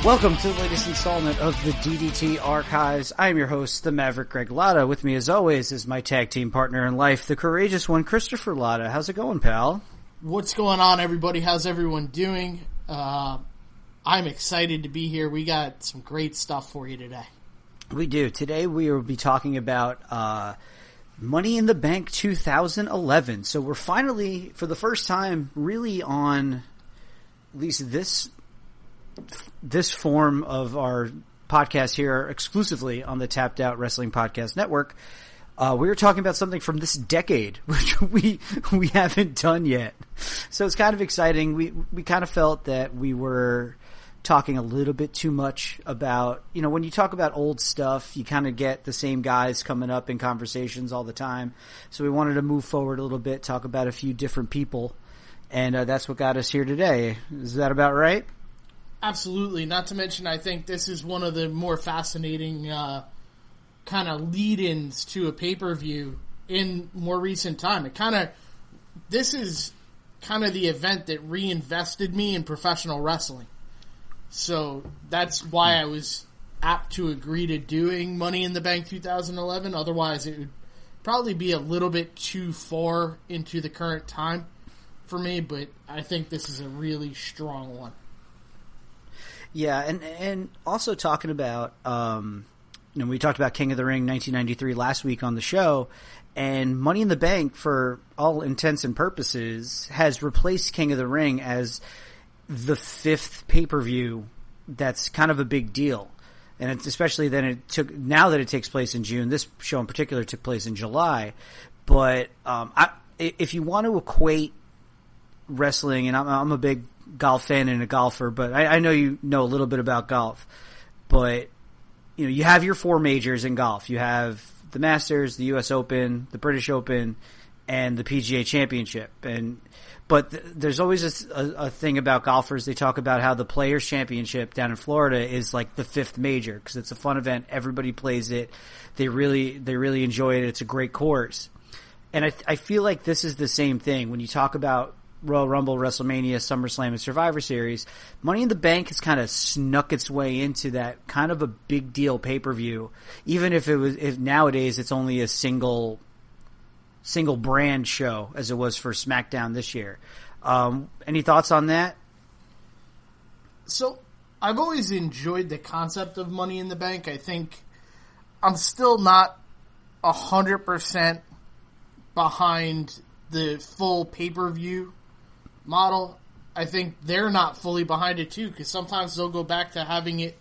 Welcome to the latest installment of the DDT Archives. I am your host, the Maverick Greg Lotta. With me, as always, is my tag team partner in life, the courageous one, Christopher Lotta. How's it going, pal? What's going on, everybody? How's everyone doing? I'm excited to be here. We got some great stuff for you today. We do. Today we will be talking about Money in the Bank 2011. So we're finally, for the first time, really on at least this form of our podcast here, exclusively on the Tapped Out Wrestling Podcast Network. We were talking about something from this decade, which we haven't done yet. So it's kind of exciting. We kind of felt that we were talking a little bit too much about, when you talk about old stuff, you kind of get the same guys coming up in conversations all the time. So we wanted to move forward a little bit, talk about a few different people. And that's what got us here today. Is that about right? Absolutely. Not to mention, I think this is one of the more fascinating kind of lead-ins to a pay-per-view in more recent time. This is kind of the event that reinvested me in professional wrestling. So that's why I was apt to agree to doing Money in the Bank 2011. Otherwise, it would probably be a little bit too far into the current time for me, but I think this is a really strong one. Yeah, and also talking about, we talked about King of the Ring 1993 last week on the show, and Money in the Bank, for all intents and purposes, has replaced King of the Ring as the fifth pay-per-view. That's kind of a big deal. And it's especially now that it takes place in June. This show in particular took place in July. But if you want to equate wrestling, and I'm a big golf fan and a golfer, but I know you know a little bit about golf. But you have your four majors in golf. You have the Masters, the U.S. Open, the British Open, and the PGA Championship. But there's always a thing about golfers. They talk about how the Players Championship down in Florida is like the fifth major because it's a fun event. Everybody plays it. They really enjoy it. It's a great course. And I feel like this is the same thing when you talk about Royal Rumble, WrestleMania, SummerSlam, and Survivor Series. Money in the Bank has kind of snuck its way into that kind of a big deal pay-per-view. Even if nowadays it's only a single brand show as it was for SmackDown this year. Any thoughts on that? So I've always enjoyed the concept of Money in the Bank. I think I'm still not 100% behind the full pay-per-view model. I think they're not fully behind it too, because sometimes they'll go back to having it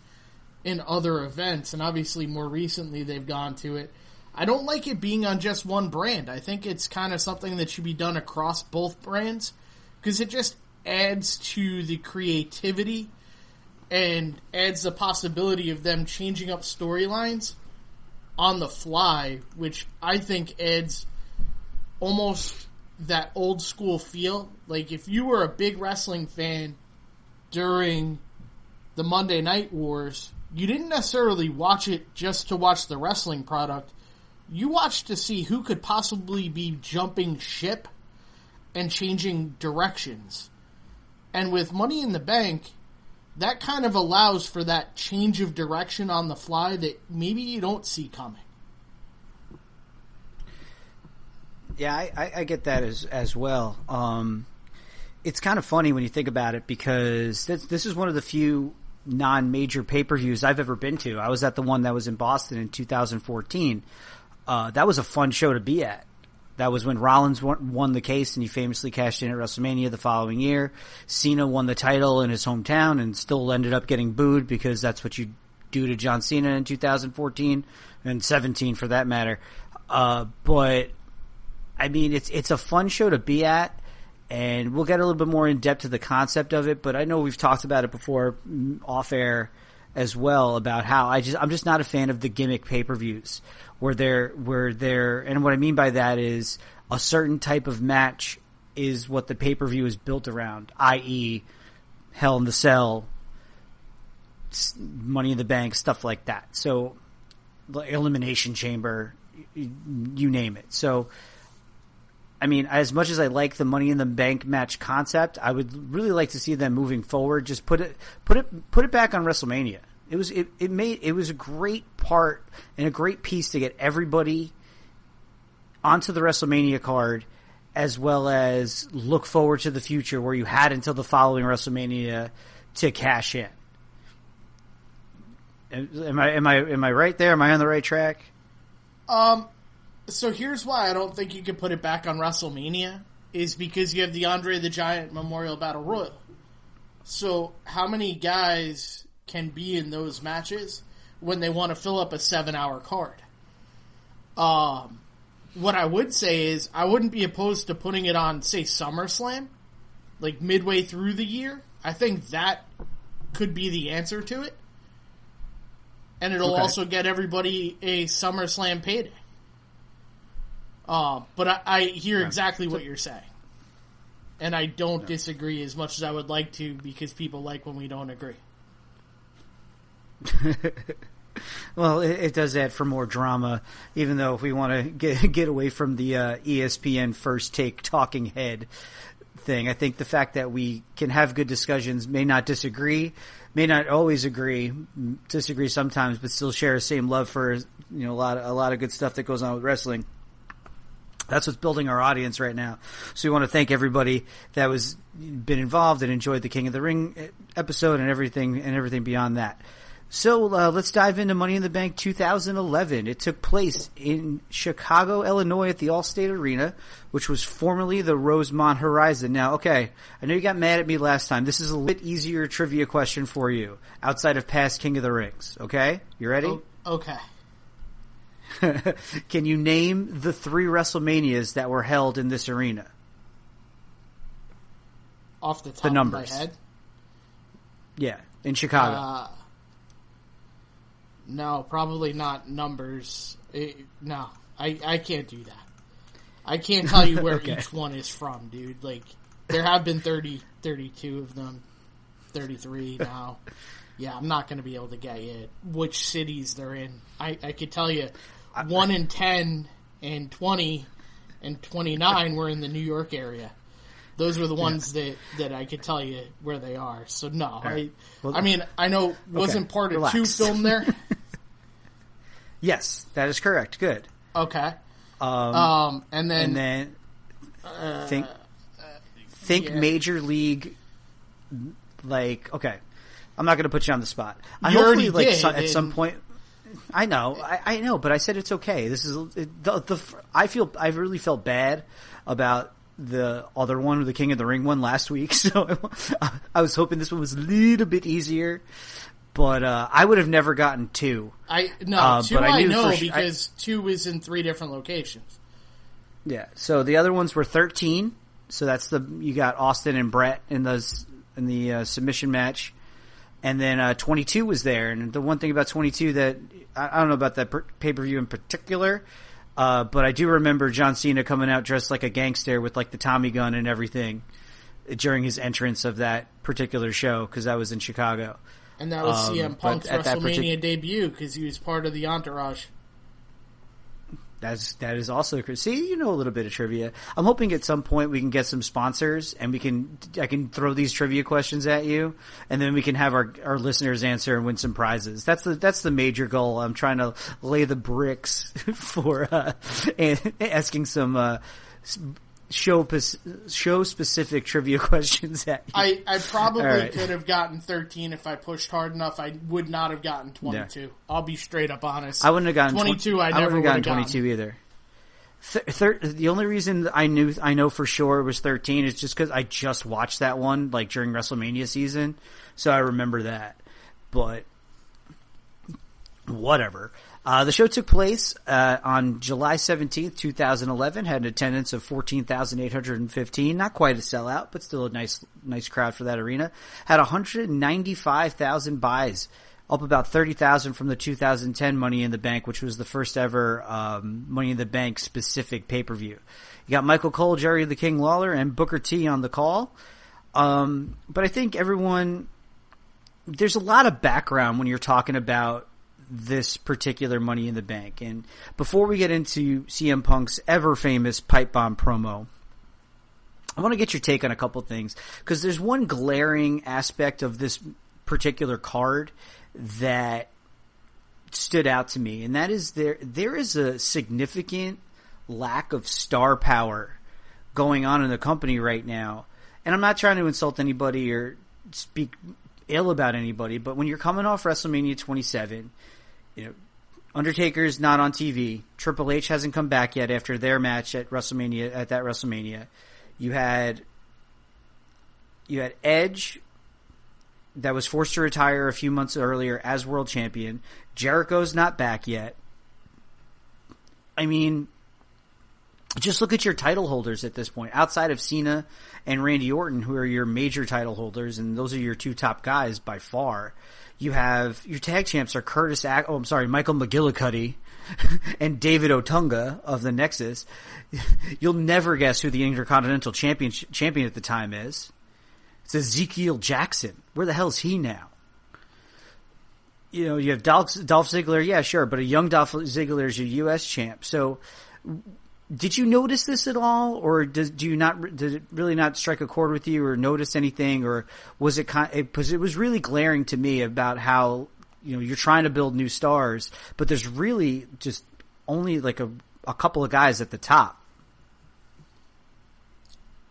in other events, and obviously more recently they've gone to it. I don't like it being on just one brand. I think it's kind of something that should be done across both brands, because it just adds to the creativity and adds the possibility of them changing up storylines on the fly, which I think adds almost that old school feel. Like if you were a big wrestling fan during the Monday Night Wars, you didn't necessarily watch it just to watch the wrestling product. You watched to see who could possibly be jumping ship and changing directions. And with Money in the Bank, that kind of allows for that change of direction on the fly that maybe you don't see coming. Yeah, I get that as well. It's kind of funny when you think about it, because this is one of the few non-major pay-per-views I've ever been to. I was at the one that was in Boston in 2014. That was a fun show to be at. That was when Rollins won the case, and he famously cashed in at WrestleMania the following year. Cena won the title in his hometown and still ended up getting booed, because that's what you do to John Cena in 2014 and 17 for that matter. But I mean, it's a fun show to be at, and we'll get a little bit more in depth to the concept of it. But I know we've talked about it before off air as well, about how I'm just not a fan of the gimmick pay-per-views where they're, and what I mean by that is a certain type of match is what the pay-per-view is built around, i.e. Hell in the Cell, Money in the Bank, stuff like that. So, the Elimination Chamber, you name it. So, I mean, as much as I like the Money in the Bank match concept, I would really like to see them moving forward. Just put it back on WrestleMania. It was a great part and a great piece to get everybody onto the WrestleMania card, as well as look forward to the future where you had until the following WrestleMania to cash in. Am I right there? Am I on the right track? So here's why I don't think you could put it back on WrestleMania, is because you have the Andre the Giant Memorial Battle Royal. So how many guys can be in those matches when they want to fill up a 7-hour card? What I would say is I wouldn't be opposed to putting it on, say, SummerSlam, like midway through the year. I think that could be the answer to it. And it'll also get everybody a SummerSlam payday. But I hear exactly what you're saying. And I don't disagree as much as I would like to, because people like when we don't agree. Well, it does add for more drama, even though if we want to get away from the ESPN First Take talking head thing, I think the fact that we can have good discussions, may not always agree, disagree sometimes, but still share the same love for, you know, a lot of good stuff that goes on with wrestling. That's what's building our audience right now. So we want to thank everybody that was been involved and enjoyed the King of the Ring episode and everything beyond that. So let's dive into Money in the Bank 2011. It took place in Chicago, Illinois at the Allstate Arena, which was formerly the Rosemont Horizon. Now, okay, I know you got mad at me last time. This is a bit easier trivia question for you, outside of past King of the Rings. Okay? You ready? Okay. Can you name the 3 WrestleManias that were held in this arena? Off the top of my head? Yeah, in Chicago. No, probably not numbers. No, I can't do that. I can't tell you where each one is from, dude. Like, there have been 32 of them. 33 now. Yeah, I'm not going to be able to get you which cities they're in. I could tell you 1 and 10 and 20 and 29 were in the New York area. Those were the ones that I could tell you where they are. So, no. Right. I mean, I know, wasn't part of 2 filmed there? Yes, that is correct. Good. Okay. And then think Major League, like, okay. I'm not going to put you on the spot. You already did. At some point, I know, but I said it's okay. This is I really felt bad about the other one, the King of the Ring one last week. So I was hoping this one was a little bit easier, but I would have never gotten 2. 2 I know because 2 is in 3 different locations. Yeah. So the other ones were 13. So that's you got Austin and Brett in the submission match. And then 22 was there, and the one thing about 22 that I don't know about that pay-per-view in particular, but I do remember John Cena coming out dressed like a gangster with like the Tommy gun and everything during his entrance of that particular show, because that was in Chicago. And that was CM Punk's WrestleMania debut, because he was part of the entourage. That is also, see, you know a little bit of trivia. I'm hoping at some point we can get some sponsors and I can throw these trivia questions at you, and then we can have our listeners answer and win some prizes. That's the major goal. I'm trying to lay the bricks for asking some show specific trivia questions at you. I probably could have gotten 13 if I pushed hard enough. I would not have gotten 22. Yeah. I'll be straight up honest. I wouldn't have gotten 22. I never would have gotten 22 either. The only reason I know for sure it was 13 is just because I just watched that one like during WrestleMania season, so I remember that. But whatever. The show took place on July 17th, 2011, had an attendance of 14,815. Not quite a sellout, but still a nice crowd for that arena. Had 195,000 buys, up about 30,000 from the 2010 Money in the Bank, which was the first ever Money in the Bank specific pay-per-view. You got Michael Cole, Jerry the King Lawler, and Booker T on the call. But I think there's a lot of background when you're talking about this particular Money in the Bank. And before we get into CM Punk's ever famous pipe bomb promo, I want to get your take on a couple things, because there's one glaring aspect of this particular card that stood out to me, and that is there is a significant lack of star power going on in the company right now. And I'm not trying to insult anybody or speak ill about anybody, but when you're coming off WrestleMania 27, Undertaker's not on TV. Triple H hasn't come back yet after their match at WrestleMania. You had Edge that was forced to retire a few months earlier as world champion. Jericho's not back yet. I mean, just look at your title holders at this point. Outside of Cena and Randy Orton, who are your major title holders, and those are your two top guys by far. You have your tag champs are Michael McGillicuddy and David Otunga of the Nexus. You'll never guess who the Intercontinental champion at the time is. It's Ezekiel Jackson. Where the hell is he now? You have Dolph Ziggler, yeah, sure, but a young Dolph Ziggler is your U.S. champ. So, did you notice this at all, or did it really not strike a chord with you, or notice anything, or was it because it was really glaring to me about how you're trying to build new stars, but there's really just only like a couple of guys at the top.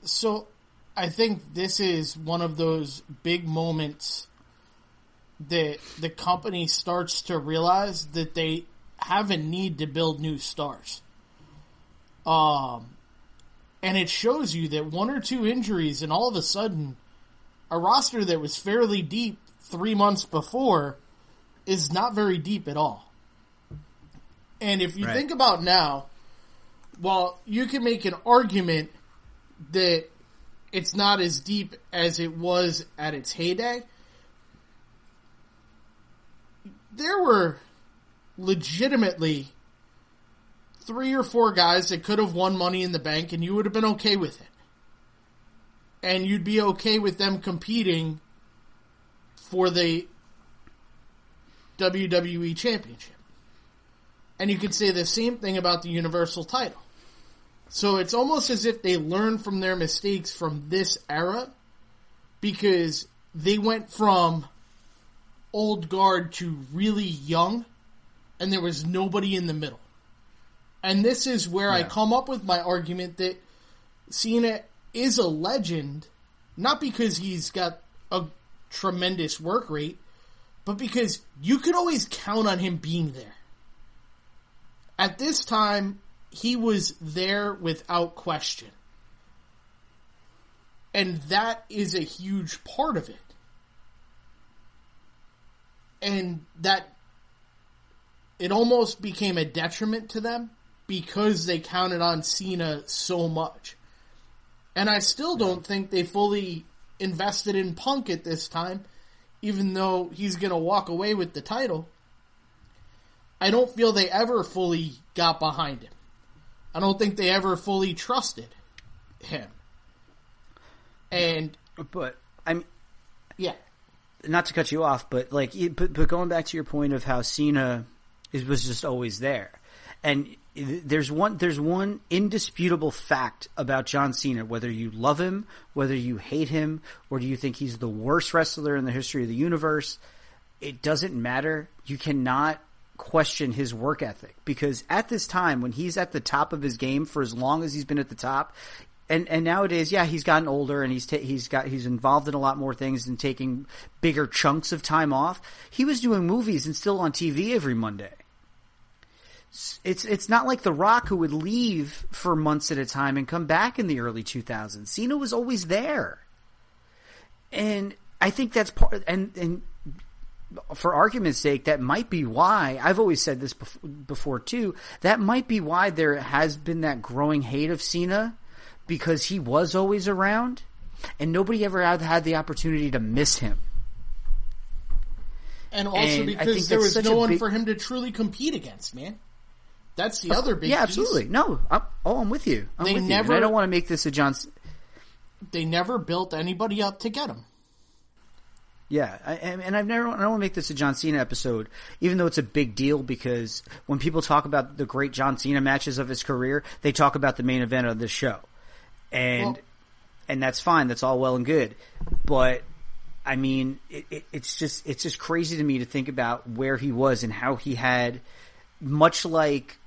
So, I think this is one of those big moments that the company starts to realize that they have a need to build new stars. And it shows you that one or two injuries, and all of a sudden, a roster that was fairly deep 3 months before is not very deep at all. And if you think about now, while you can make an argument that it's not as deep as it was at its heyday, there were legitimately 3 or 4 guys that could have won Money in the Bank, and you would have been okay with it. And you'd be okay with them competing for the WWE Championship. And you could say the same thing about the Universal title. So it's almost as if they learned from their mistakes from this era, because they went from old guard to really young, and there was nobody in the middle. And this is where I come up with my argument that Cena is a legend, not because he's got a tremendous work rate, but because you could always count on him being there. At this time, he was there without question. And that is a huge part of it. And that it almost became a detriment to them because they counted on Cena so much. And I still don't think they fully invested in Punk at this time, even though he's going to walk away with the title. I don't feel they ever fully got behind him. I don't think they ever fully trusted him. But I'm, yeah, not to cut you off, but but going back to your point of how Cena was just always there, and there's one indisputable fact about John Cena, whether you love him, whether you hate him, or do you think he's the worst wrestler in the history of the universe, it doesn't matter. You cannot question his work ethic, because at this time when he's at the top of his game for as long as he's been at the top, and nowadays, yeah, he's gotten older and he's involved in a lot more things and taking bigger chunks of time off. He was doing movies and still on TV every Monday. It's not like The Rock, who would leave for months at a time and come back in the early 2000s. Cena was always there. And I think that's part, and for argument's sake, that might be why, I've always said this before too, that might be why there has been that growing hate of Cena, because he was always around and nobody ever had the opportunity to miss him. And also because there was no one for him to truly compete against, man. That's the other big piece. Yeah, absolutely. No, I'm with you. I don't want to make this a John. They never built anybody up to get him. Yeah, and I don't want to make this a John Cena episode, even though it's a big deal, because when people talk about the great John Cena matches of his career, they talk about the main event of this show. And that's fine. That's all well and good. But, I mean, it's just crazy to me to think about where he was and how he had, much like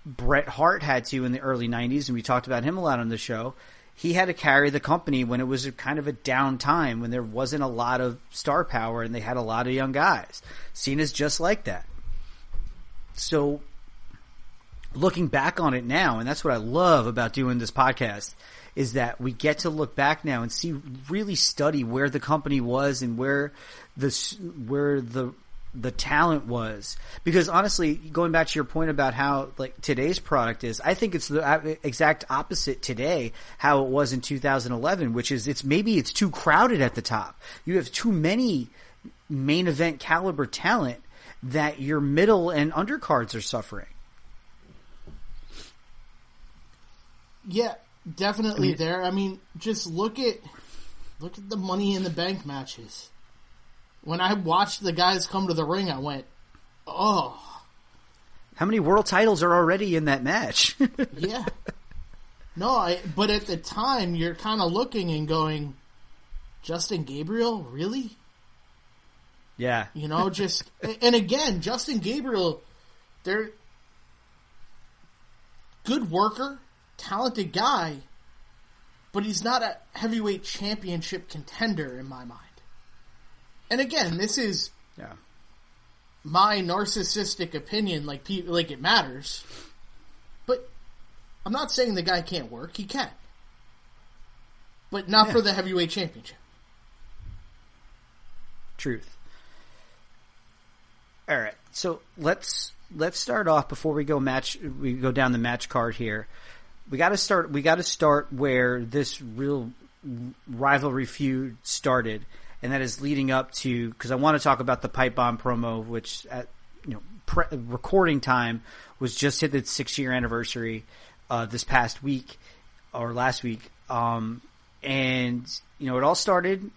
Bret Hart had to in the early 90s, and we talked about him a lot on the show, he had to carry the company when it was kind of a down time, when there wasn't a lot of star power and they had a lot of young guys. Cena's just like that. So, looking back on it now, and that's what I love about doing this podcast, is that we get to look back now and really study where the company was and where the talent was. Because honestly, going back to your point about how like today's product is, I think it's the exact opposite today how it was in 2011, which is it's too crowded at the top. You have too many main event caliber talent that your middle and undercards are suffering. Yeah, definitely there. I mean, just look at the Money in the Bank matches. When I watched the guys come to the ring, I went, oh. How many world titles are already in that match? Yeah. No, but at the time, you're kind of looking and going, Justin Gabriel? Really? Yeah. You know, and again, Justin Gabriel, they're good worker, talented guy, but he's not a heavyweight championship contender in my mind. And again, this is my narcissistic opinion, like it matters. But I'm not saying the guy can't work. He can. But not for the heavyweight championship. Truth. All right. So let's start off before we go down the match card here. We got to start where this real rivalry feud started. And that is leading up to, because I want to talk about the pipe bomb promo, which at recording time was just hit its 6-year anniversary this past week or last week, and it all started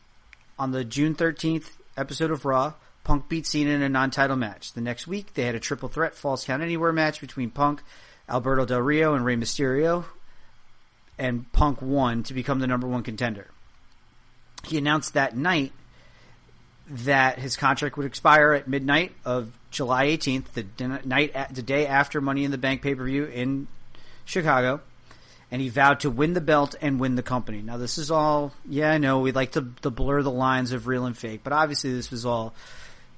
on the June 13th episode of Raw. Punk beat Cena in a non-title match. The next week, they had a triple threat Falls Count Anywhere match between Punk, Alberto Del Rio, and Rey Mysterio, and Punk won to become the number one contender. He announced that night that his contract would expire at midnight of July 18th, the day after Money in the Bank pay-per-view in Chicago, and he vowed to win the belt and win the company. Now, this is all, I know we like to blur the lines of real and fake, but obviously this was all.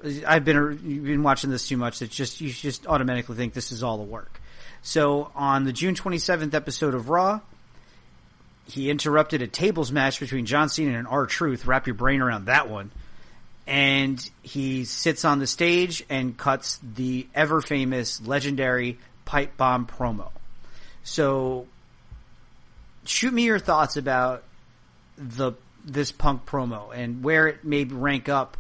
You've been watching this too much. You just automatically think this is all a work. So on the June 27th episode of Raw, he interrupted a tables match between John Cena and R-Truth. Wrap your brain around that one. And he sits on the stage and cuts the ever-famous, legendary pipe bomb promo. So, shoot me your thoughts about this Punk promo and where it may rank up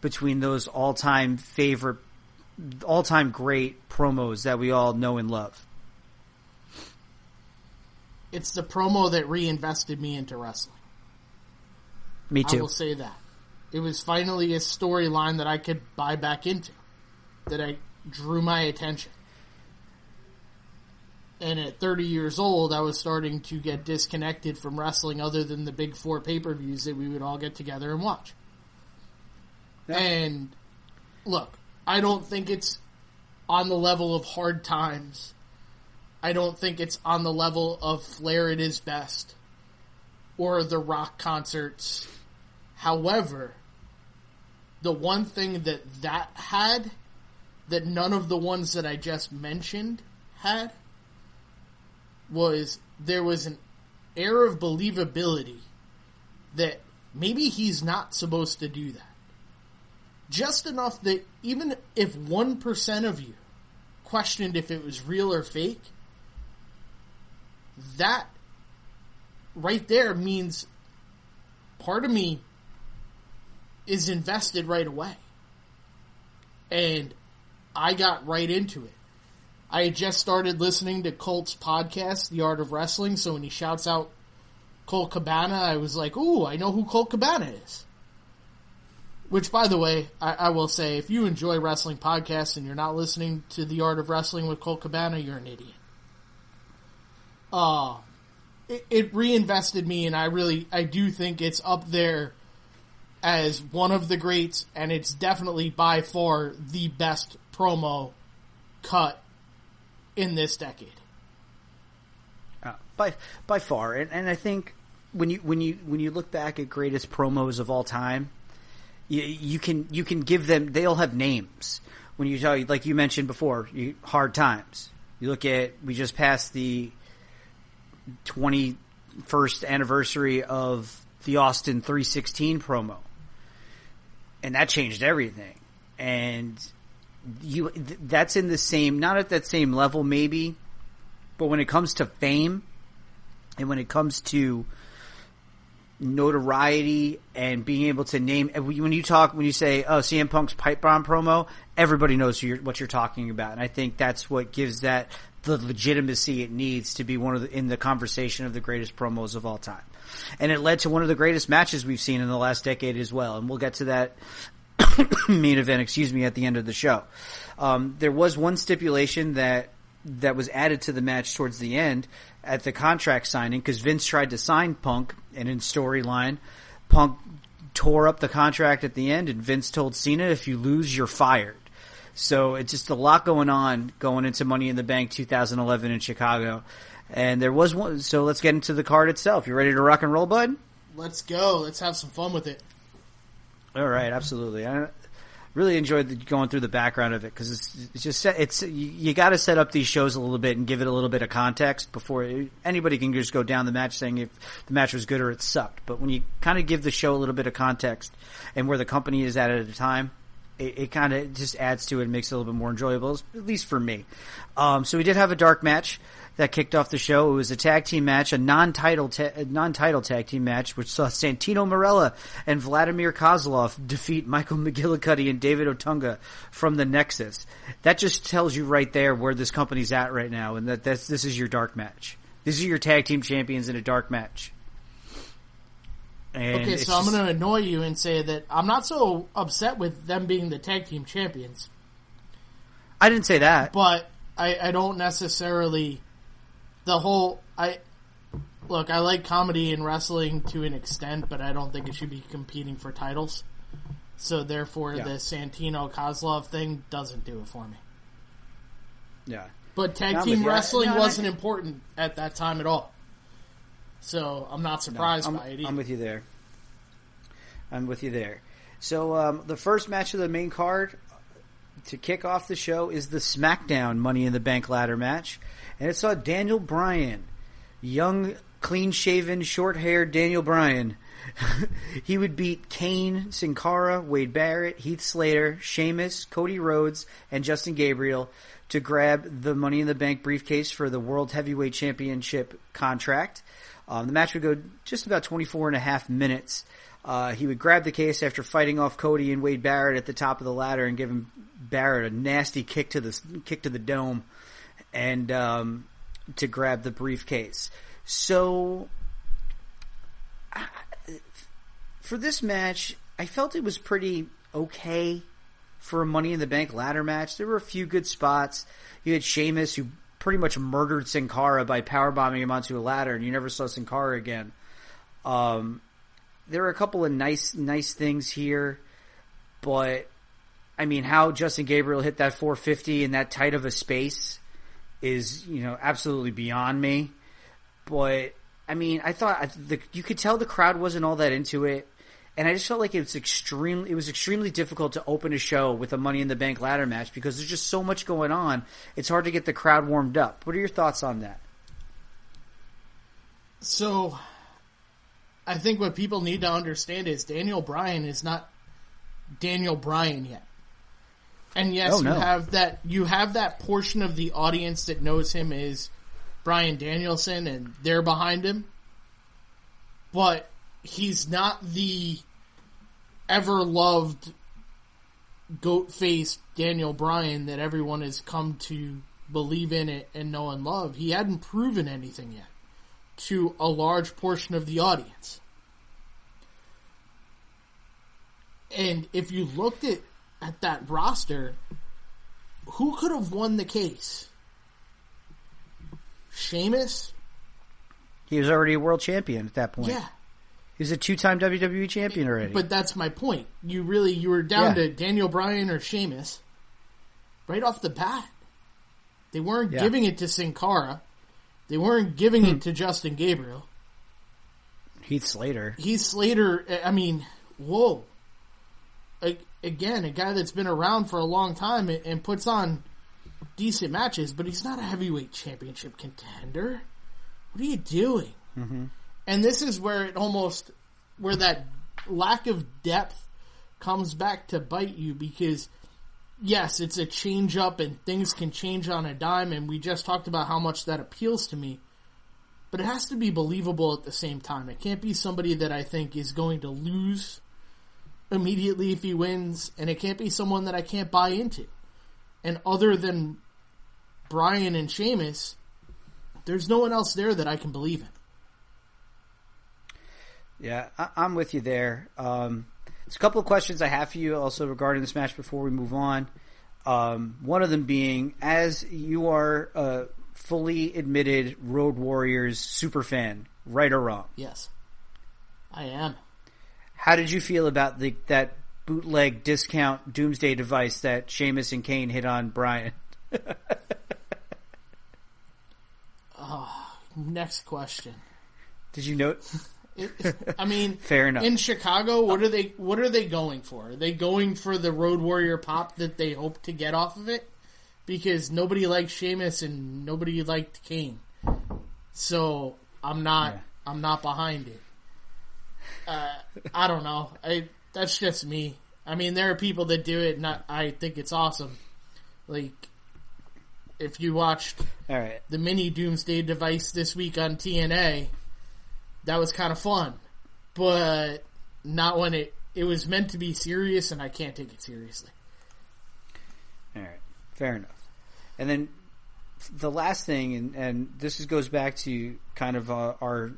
between those all-time great promos that we all know and love. It's the promo that reinvested me into wrestling. Me too. I will say that. It was finally a storyline that I could buy back into, that I drew my attention. And at 30 years old, I was starting to get disconnected from wrestling other than the big 4 pay-per-views that we would all get together and watch. Yeah. And look, I don't think it's on the level of Hard Times. I don't think it's on the level of Flair at His Best or the Rock concerts. However, the one thing that had that none of the ones that I just mentioned had was there was an air of believability that maybe he's not supposed to do that. Just enough that even if 1% of you questioned if it was real or fake, that right there means part of me is invested right away. And I got right into it. I had just started listening to Colt's podcast, The Art of Wrestling, so when he shouts out Colt Cabana, I was like, ooh, I know who Colt Cabana is. Which, by the way, I will say, if you enjoy wrestling podcasts and you're not listening to The Art of Wrestling with Colt Cabana, you're an idiot. It reinvested me, and I do think it's up there as one of the greats, and it's definitely by far the best promo cut in this decade. By far, and I think when you look back at greatest promos of all time, you can give them, they'll have names. When you tell, like you mentioned before, Hard Times. You look at, we just passed the 21st anniversary of the Austin 316 promo, and that changed everything. And that's in the same, not at that same level maybe, but when it comes to fame and when it comes to notoriety and being able to name, when you say, oh, CM Punk's pipe bomb promo, everybody knows what you're talking about. And I think that's what gives that the legitimacy it needs to be in the conversation of the greatest promos of all time. And it led to one of the greatest matches we've seen in the last decade as well. And we'll get to that main event, at the end of the show. There was one stipulation that was added to the match towards the end at the contract signing, because Vince tried to sign Punk, and in storyline, Punk tore up the contract at the end, and Vince told Cena, if you lose, you're fired. So it's just a lot going into Money in the Bank 2011 in Chicago. And there was one, so let's get into the card itself. You ready to rock and roll, bud? Let's go. Let's have some fun with it. All right, absolutely. I really enjoyed going through the background of it, because you got to set up these shows a little bit and give it a little bit of context before anybody can just go down the match saying if the match was good or it sucked. But when you kind of give the show a little bit of context and where the company is at a time, it kind of just adds to it and makes it a little bit more enjoyable, at least for me. So we did have a dark match that kicked off the show. It was a tag team match, a non-title tag team match, which saw Santino Marella and Vladimir Kozlov defeat Michael McGillicuddy and David Otunga from the Nexus. That just tells you right there where this company's at right now, and this is your dark match. This is your tag team champions in a dark match. And okay, so I'm going to annoy you and say that I'm not so upset with them being the tag team champions. I didn't say that. But I don't necessarily... I like comedy and wrestling to an extent, but I don't think it should be competing for titles. So therefore, the Santino Kozlov thing doesn't do it for me. Yeah. But tag team wrestling wasn't important at that time at all. So I'm not surprised by it either. I'm with you there. So the first match of the main card to kick off the show is the SmackDown Money in the Bank ladder match. And it saw Daniel Bryan, young, clean-shaven, short-haired Daniel Bryan. He would beat Kane, Sin Cara, Wade Barrett, Heath Slater, Sheamus, Cody Rhodes, and Justin Gabriel to grab the Money in the Bank briefcase for the World Heavyweight Championship contract. The match would go just about 24 and a half minutes. He would grab the case after fighting off Cody and Wade Barrett at the top of the ladder and give him Barrett a nasty kick to the dome, and to grab the briefcase. So for this match, I felt it was pretty okay for a Money in the Bank ladder match. There were a few good spots. You had Sheamus, who pretty much murdered Sin Cara by powerbombing him onto a ladder, and you never saw Sin Cara again. There were a couple of nice things here, but I mean, how Justin Gabriel hit that 450 in that tight of a space is, absolutely beyond me. But I mean, I thought you could tell the crowd wasn't all that into it, and I just felt like it was extremely difficult to open a show with a Money in the Bank ladder match because there's just so much going on. It's hard to get the crowd warmed up. What are your thoughts on that? So, I think what people need to understand is Daniel Bryan is not Daniel Bryan yet. And yes, you have that portion of the audience that knows him as Bryan Danielson and they're behind him. But he's not the ever-loved goat-faced Daniel Bryan that everyone has come to believe in it and know and love. He hadn't proven anything yet to a large portion of the audience. And if you looked at that roster, who could have won the case? Sheamus? He was already a world champion at that point. Yeah. He was a 2-time WWE champion already. But that's my point. You were down to Daniel Bryan or Sheamus right off the bat. They weren't giving it to Sin Cara. They weren't giving it to Justin Gabriel. Heath Slater, I mean, whoa. Again, a guy that's been around for a long time and puts on decent matches, but he's not a heavyweight championship contender. What are you doing? Mm-hmm. And this is where where that lack of depth comes back to bite you, because yes, it's a change up and things can change on a dime, and we just talked about how much that appeals to me. But it has to be believable at the same time. It can't be somebody that I think is going to lose immediately if he wins, and it can't be someone that I can't buy into. And other than Bryan and Sheamus, there's no one else there that I can believe in. Yeah, I'm with you there. There's a couple of questions I have for you also regarding this match before we move on. One of them being, as you are a fully admitted Road Warriors super fan, right or wrong? Yes, I am. How did you feel about that bootleg discount doomsday device that Sheamus and Kane hit on Bryan? Next question. Did you note? I mean, fair enough. In Chicago, what are they going for? Are they going for the Road Warrior pop that they hope to get off of it? Because nobody liked Sheamus and nobody liked Kane, so I'm not behind it. I don't know. That's just me. I mean, there are people that do it, and I think it's awesome. Like, if you watched the mini Doomsday device this week on TNA, that was kind of fun, but not when it was meant to be serious, and I can't take it seriously. All right, fair enough. And then the last thing, and this goes back to kind of our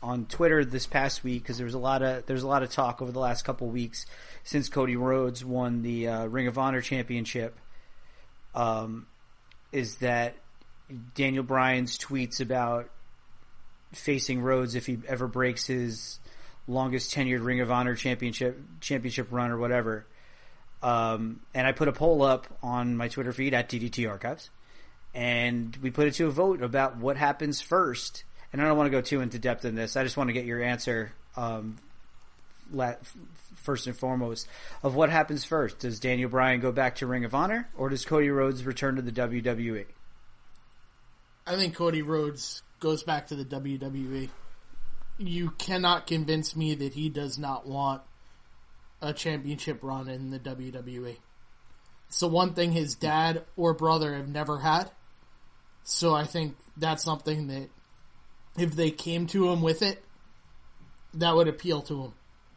on Twitter this past week, because there's a lot of talk over the last couple weeks since Cody Rhodes won the Ring of Honor championship. Is that Daniel Bryan's tweets about facing Rhodes if he ever breaks his longest tenured Ring of Honor championship run or whatever. And I put a poll up on my Twitter feed at DDT Archives, and we put it to a vote about what happens first. And I don't want to go too into depth in this. I just want to get your answer first and foremost of what happens first. Does Daniel Bryan go back to Ring of Honor, or does Cody Rhodes return to the WWE? I think Cody Rhodes goes back to the WWE. You cannot convince me that he does not want a championship run in the WWE. It's the one thing his dad or brother have never had. So I think that's something that if they came to him with it, that would appeal to him.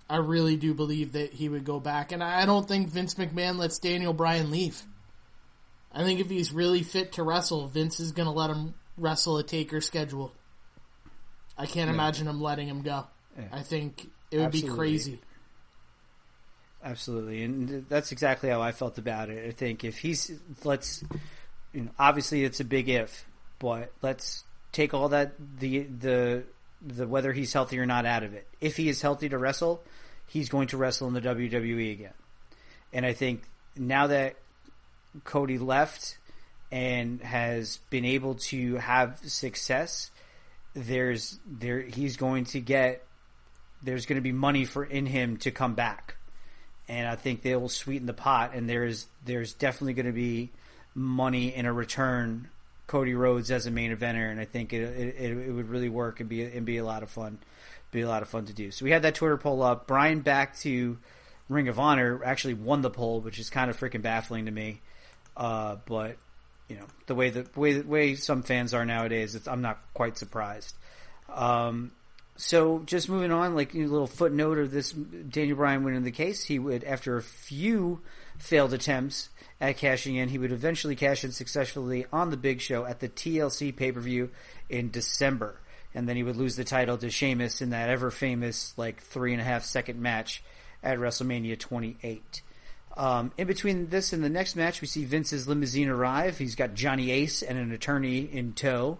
I really do believe that he would go back. And I don't think Vince McMahon lets Daniel Bryan leave. I think if he's really fit to wrestle, Vince is going to let him wrestle a Taker schedule. I can't imagine him letting him go. Yeah. I think it would be crazy. Absolutely. And that's exactly how I felt about it. I think if obviously it's a big if, but let's take all that, the whether he's healthy or not out of it. If he is healthy to wrestle, he's going to wrestle in the WWE again. And I think now that Cody left and has been able to have success, there's going to be money in him to come back. And I think they will sweeten the pot, and there's definitely going to be money in a return Cody Rhodes as a main eventer, and I think it would really work and be a lot of fun. Be a lot of fun to do. So we had that Twitter poll up. Bryan back to Ring of Honor actually won the poll, which is kind of freaking baffling to me. But you know, the way some fans are nowadays, I'm not quite surprised. So just moving on, like a little footnote of this Daniel Bryan winning the case, he would, after a few failed attempts at cashing in, he would eventually cash in successfully on the Big Show at the TLC pay-per-view in December. And then he would lose the title to Sheamus in that ever-famous, 3.5 second match at WrestleMania 28. In between this and the next match, we see Vince's limousine arrive. He's got Johnny Ace and an attorney in tow.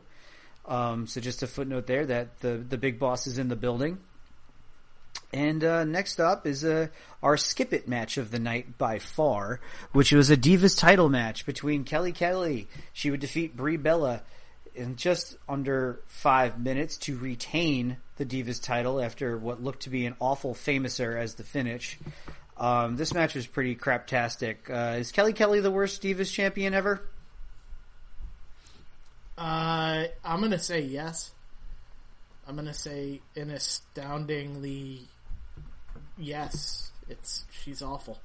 So just a footnote there that the big boss is in the building. And next up is our Skip It match of the night by far, which was a Divas title match between Kelly Kelly. She would defeat Brie Bella in just under 5 minutes to retain the Divas title after what looked to be an awful Famouser as the finish. This match was pretty craptastic. Is Kelly Kelly the worst Divas champion ever? I'm going to say yes. I'm going to say an astoundingly yes. She's awful.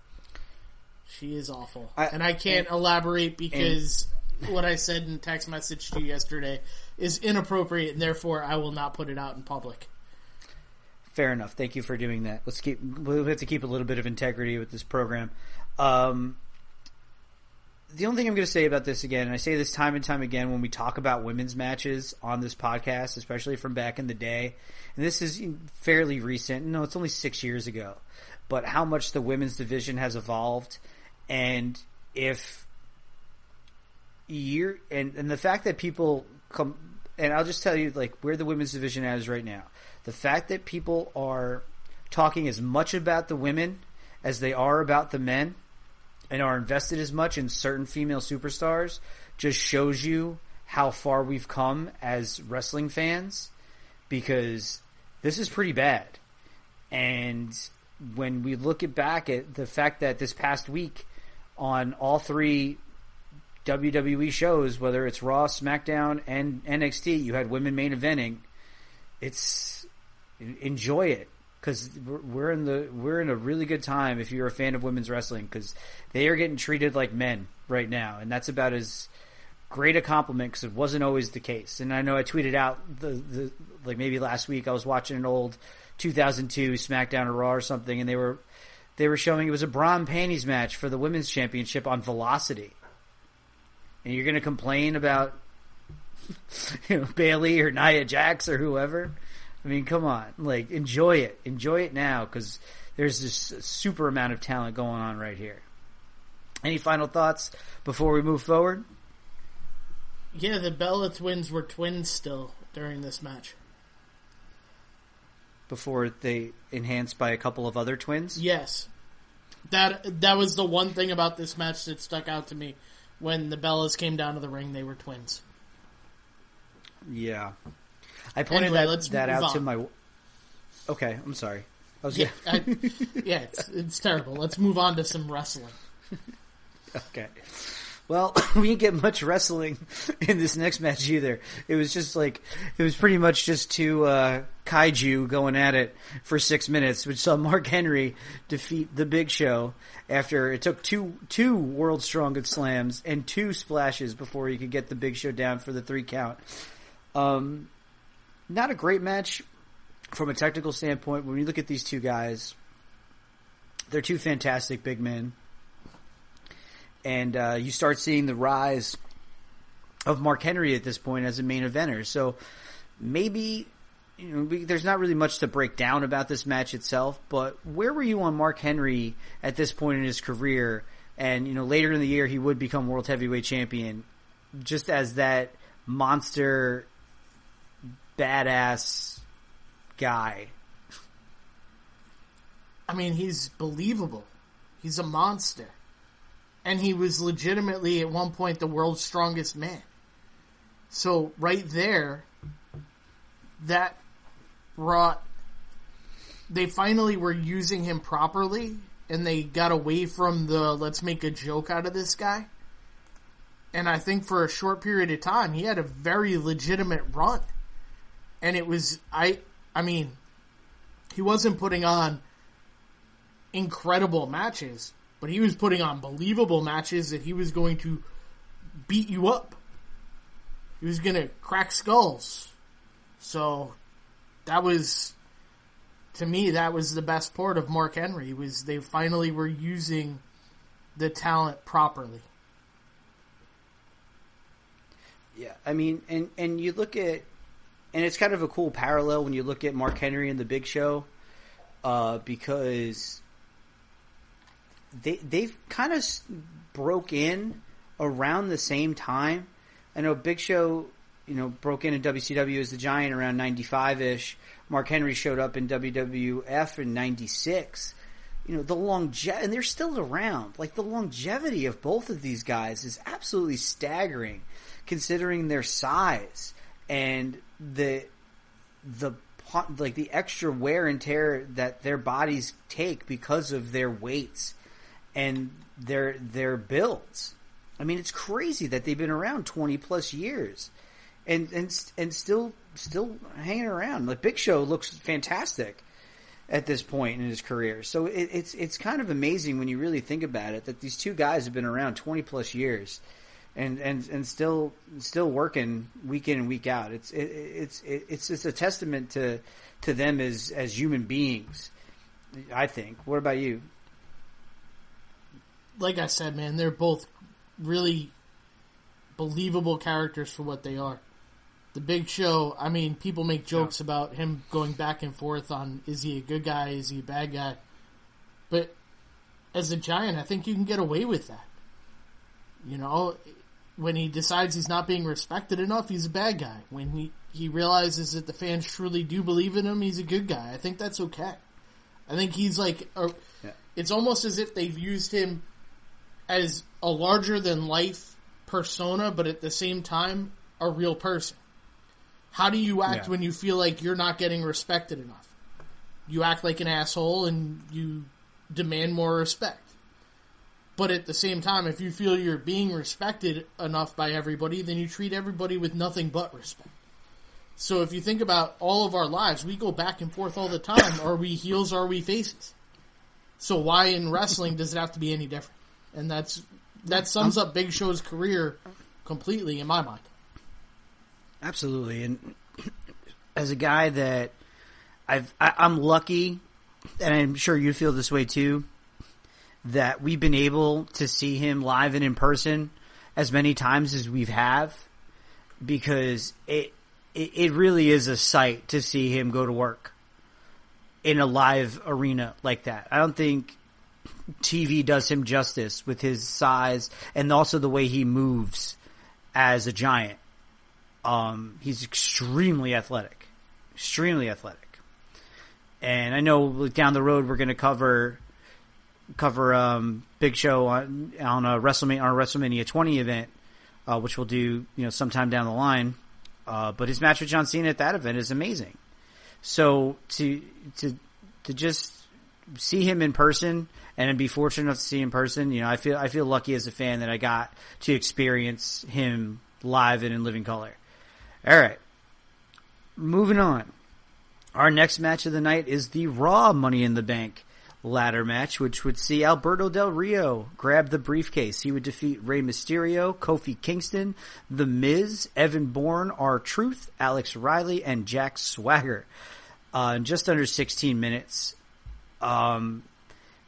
She is awful. And I can't elaborate because what I said in text message to you yesterday is inappropriate, and therefore I will not put it out in public. Fair enough. Thank you for doing that. We'll have to keep a little bit of integrity with this program. The only thing I'm going to say about this again, and I say this time and time again when we talk about women's matches on this podcast, especially from back in the day, and this is fairly recent. No, it's only 6 years ago. But how much the women's division has evolved, and if and the fact that people come, and I'll just tell you like where the women's division is right now. The fact that people are talking as much about the women as they are about the men and are invested as much in certain female superstars just shows you how far we've come as wrestling fans, because this is pretty bad. And when we look back at the fact that this past week on all three WWE shows, whether it's Raw, SmackDown, and NXT, you had women main eventing, enjoy it. Because we're in a really good time if you're a fan of women's wrestling, because they are getting treated like men right now, and that's about as great a compliment because it wasn't always the case. And I know I tweeted out the like maybe last week I was watching an old 2002 SmackDown or Raw or something, and they were showing it was a bra and panties match for the women's championship on Velocity, and you're going to complain about Bayley or Nia Jax or whoever. I mean, come on. Like, enjoy it. Enjoy it now, because there's this super amount of talent going on right here. Any final thoughts before we move forward? Yeah, the Bella twins were twins still during this match. Before they enhanced by a couple of other twins? Yes. That was the one thing about this match that stuck out to me. When the Bellas came down to the ring, they were twins. Yeah. I pointed that out to my... Okay, I'm sorry. It's terrible. Let's move on to some wrestling. Okay. Well, we didn't get much wrestling in this next match either. It was pretty much just two kaiju going at it for 6 minutes, which saw Mark Henry defeat The Big Show after it took two World's Strongest Slams and 2 splashes before he could get The Big Show down for the 3 count. Not a great match from a technical standpoint. When you look at these two guys, they're 2 fantastic big men. And you start seeing the rise of Mark Henry at this point as a main eventer. So maybe there's not really much to break down about this match itself, but where were you on Mark Henry at this point in his career? And later in the year he would become World Heavyweight Champion, just as that monster badass guy. I mean, he's believable. He's a monster. And he was legitimately at one point the world's strongest man. So right there, that brought... They finally were using him properly, and they got away from the let's make a joke out of this guy. And I think for a short period of time, he had a very legitimate run. And it was, I mean, he wasn't putting on incredible matches, but he was putting on believable matches that he was going to beat you up. He was going to crack skulls. So that was, to me, that was the best part of Mark Henry, was they finally were using the talent properly. Yeah, I mean, and you look at, and it's kind of a cool parallel when you look at Mark Henry and The Big Show, because they've kind of broke in around the same time. I know Big Show, broke in WCW as the Giant around 95-ish. Mark Henry showed up in WWF in 96. The longevity, and they're still around. Like, the longevity of both of these guys is absolutely staggering, considering their size and the extra wear and tear that their bodies take because of their weights and their builds. I mean, it's crazy that they've been around 20 plus years and still hanging around. Like, Big Show looks fantastic at this point in his career. So it's kind of amazing when you really think about it that these two guys have been around 20 plus years and still working week in and week out. It's just a testament to them as human beings, I think. What about you? Like I said, man, they're both really believable characters for what they are. The Big Show, I mean, people make jokes about him going back and forth on, is he a good guy, is he a bad guy? But as a Giant, I think you can get away with that. When he decides he's not being respected enough, he's a bad guy. When he realizes that the fans truly do believe in him, he's a good guy. I think that's okay. I think he's like, it's almost as if they've used him as a larger-than-life persona, but at the same time, a real person. How do you act when you feel like you're not getting respected enough? You act like an asshole and you demand more respect. But at the same time, if you feel you're being respected enough by everybody, then you treat everybody with nothing but respect. So if you think about all of our lives, we go back and forth all the time. Are we heels or are we faces? So why in wrestling does it have to be any different? And that sums up Big Show's career completely in my mind. Absolutely. And as a guy that I'm lucky, and I'm sure you feel this way too, that we've been able to see him live and in person as many times as we've have, because it really is a sight to see him go to work in a live arena like that. I don't think TV does him justice with his size and also the way he moves as a Giant. He's extremely athletic. And I know down the road we're going to cover Big Show on a WrestleMania 20 event, which we'll do sometime down the line. But his match with John Cena at that event is amazing. So to just see him in person and be fortunate enough to see him in person, I feel lucky as a fan that I got to experience him live and in living color. All right, moving on. Our next match of the night is the Raw Money in the Bank ladder match, which would see Alberto Del Rio grab the briefcase. He would defeat Rey Mysterio, Kofi Kingston, The Miz, Evan Bourne, R-Truth, Alex Riley, and Jack Swagger in just under 16 minutes. The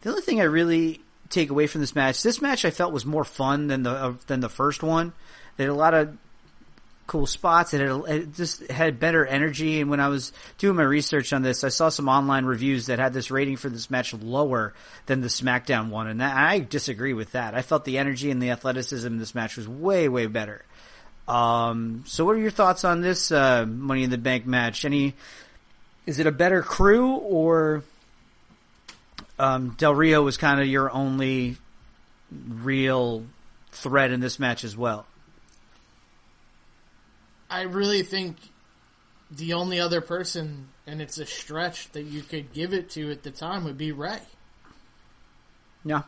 only thing I really take away from this match I felt was more fun than the first one. They had a lot of cool spots. It just had better energy. And when I was doing my research on this, I saw some online reviews that had this rating for this match lower than the SmackDown one. And I disagree with that. I felt the energy and the athleticism in this match was way, way better. So what are your thoughts on this Money in the Bank match? Is it a better crew, or Del Rio was kind of your only real threat in this match as well? I really think the only other person, and it's a stretch, that you could give it to at the time would be Rey. Yeah.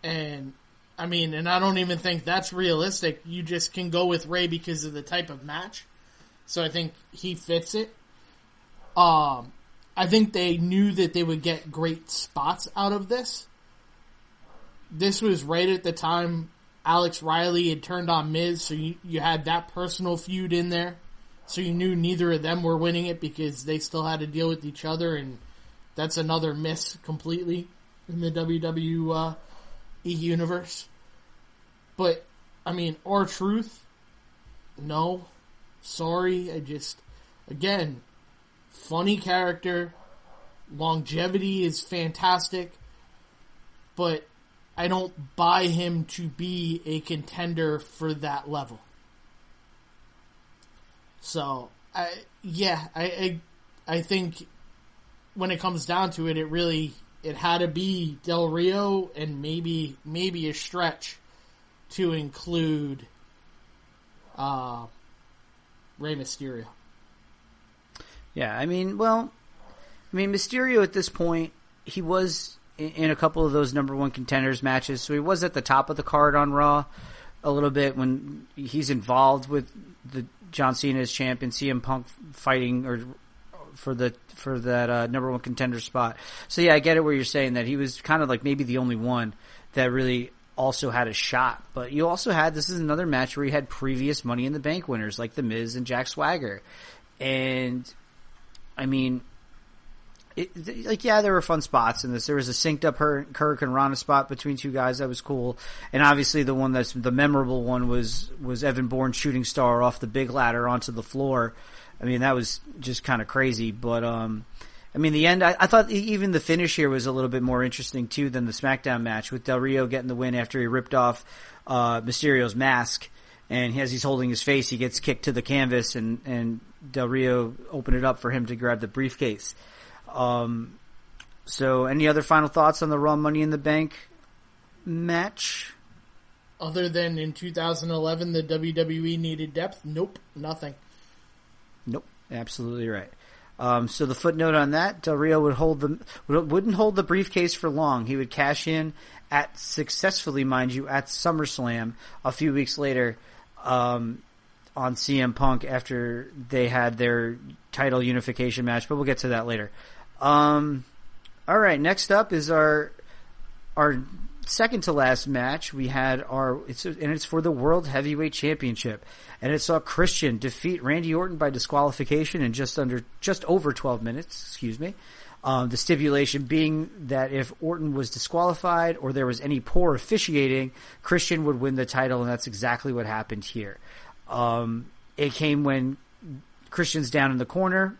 And I don't even think that's realistic. You just can go with Rey because of the type of match. So I think he fits it. I think they knew that they would get great spots out of this. This was right at the time Alex Riley had turned on Miz, so you had that personal feud in there. So you knew neither of them were winning it because they still had to deal with each other, and that's another miss completely in the WWE universe. But, R-Truth, no. Sorry, again, funny character, longevity is fantastic, but I don't buy him to be a contender for that level. So, I think when it comes down to it, it had to be Del Rio and maybe a stretch to include Rey Mysterio. Yeah, Mysterio at this point, he was in a couple of those number one contenders matches, so he was at the top of the card on Raw a little bit when he's involved with the John Cena as champion, CM Punk fighting or for that number one contender spot. So yeah, I get it where you're saying that he was kind of like maybe the only one that really also had a shot. But you also had, this is another match where you had previous Money in the Bank winners like The Miz and Jack Swagger. And there were fun spots in this. There was a synced up Kirk and Rana spot between two guys that was cool, and obviously the one that's the memorable one was Evan Bourne's shooting star off the big ladder onto the floor. That was just kind of crazy. But the end, I thought even the finish here was a little bit more interesting too than the SmackDown match, with Del Rio getting the win after he ripped off Mysterio's mask, and as he's holding his face, he gets kicked to the canvas, and Del Rio opened it up for him to grab the briefcase. So any other final thoughts on the Raw Money in the Bank match? Other than in 2011, the WWE needed depth? Nope, nothing. Nope, absolutely right. So the footnote on that, Del Rio wouldn't hold the briefcase for long. He would cash in successfully, mind you, at SummerSlam a few weeks later, on CM Punk after they had their title unification match, but we'll get to that later. All right, next up is our second to last match. We had it's for the World Heavyweight Championship, and it saw Christian defeat Randy Orton by disqualification in just over 12 minutes. Excuse me. The stipulation being that if Orton was disqualified or there was any poor officiating, Christian would win the title, and that's exactly what happened here. It came when Christian's down in the corner.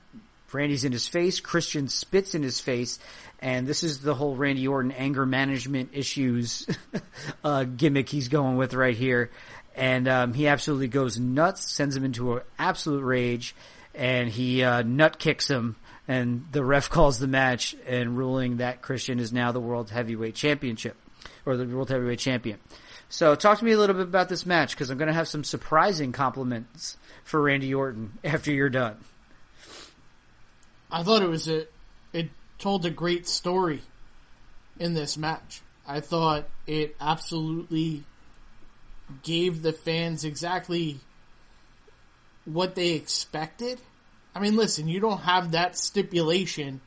Randy's in his face. Christian spits in his face. And this is the whole Randy Orton anger management issues gimmick he's going with right here. And he absolutely goes nuts, sends him into an absolute rage, and he nut kicks him. And the ref calls the match and ruling that Christian is now the World Heavyweight Championship, or the World Heavyweight Champion. So talk to me a little bit about this match, because I'm going to have some surprising compliments for Randy Orton after you're done. I thought it told a great story in this match. I thought it absolutely gave the fans exactly what they expected. Listen, you don't have that stipulation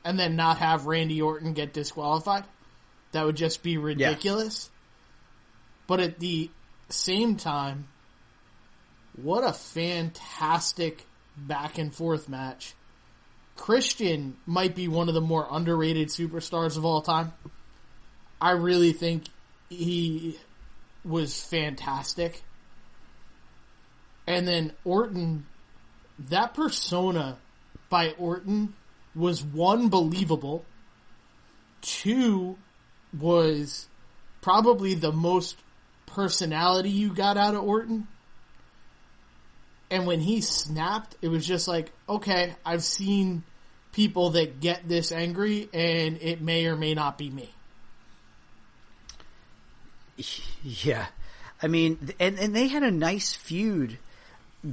and then not have Randy Orton get disqualified. That would just be ridiculous. Yeah. But at the same time, what a fantastic back and forth match. Christian might be one of the more underrated superstars of all time. I really think he was fantastic. And then Orton, that persona by Orton was, one, believable. Two, was probably the most personality you got out of Orton. And when he snapped, it was just like, okay, I've seen people that get this angry, and it may or may not be me. Yeah. And they had a nice feud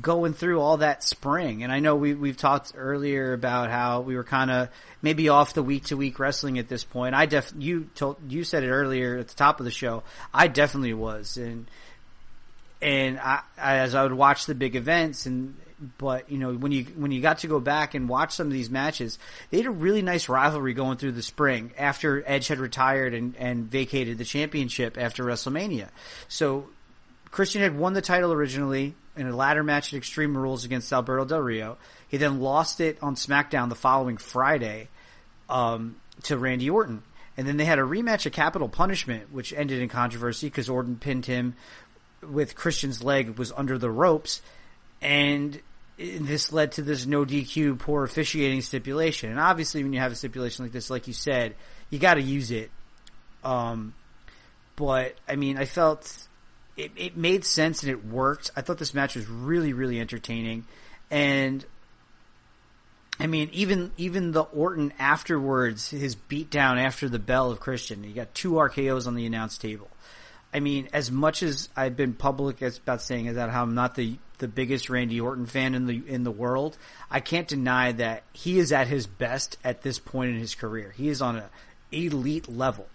going through all that spring. And I know we've talked earlier about how we were kind of maybe off the week-to-week wrestling at this point. You said it earlier at the top of the show. I definitely was. And as I would watch the big events, but when you got to go back and watch some of these matches, they had a really nice rivalry going through the spring after Edge had retired and vacated the championship after WrestleMania. So Christian had won the title originally in a ladder match at Extreme Rules against Alberto Del Rio. He then lost it on SmackDown the following Friday to Randy Orton. And then they had a rematch at Capital Punishment, which ended in controversy because Orton pinned him with Christian's leg was under the ropes, and this led to this no DQ poor officiating stipulation. And obviously when you have a stipulation like this, like you said, you got to use it. But, I mean, I felt it made sense and it worked. I thought this match was really, really entertaining. And, I mean, even the Orton afterwards, his beatdown after the bell of Christian, he got 2 RKOs on the announce table. I mean, as much as I've been public about saying that how I'm not the biggest Randy Orton fan in the world, I can't deny that he is at his best at this point in his career. He is on an elite level.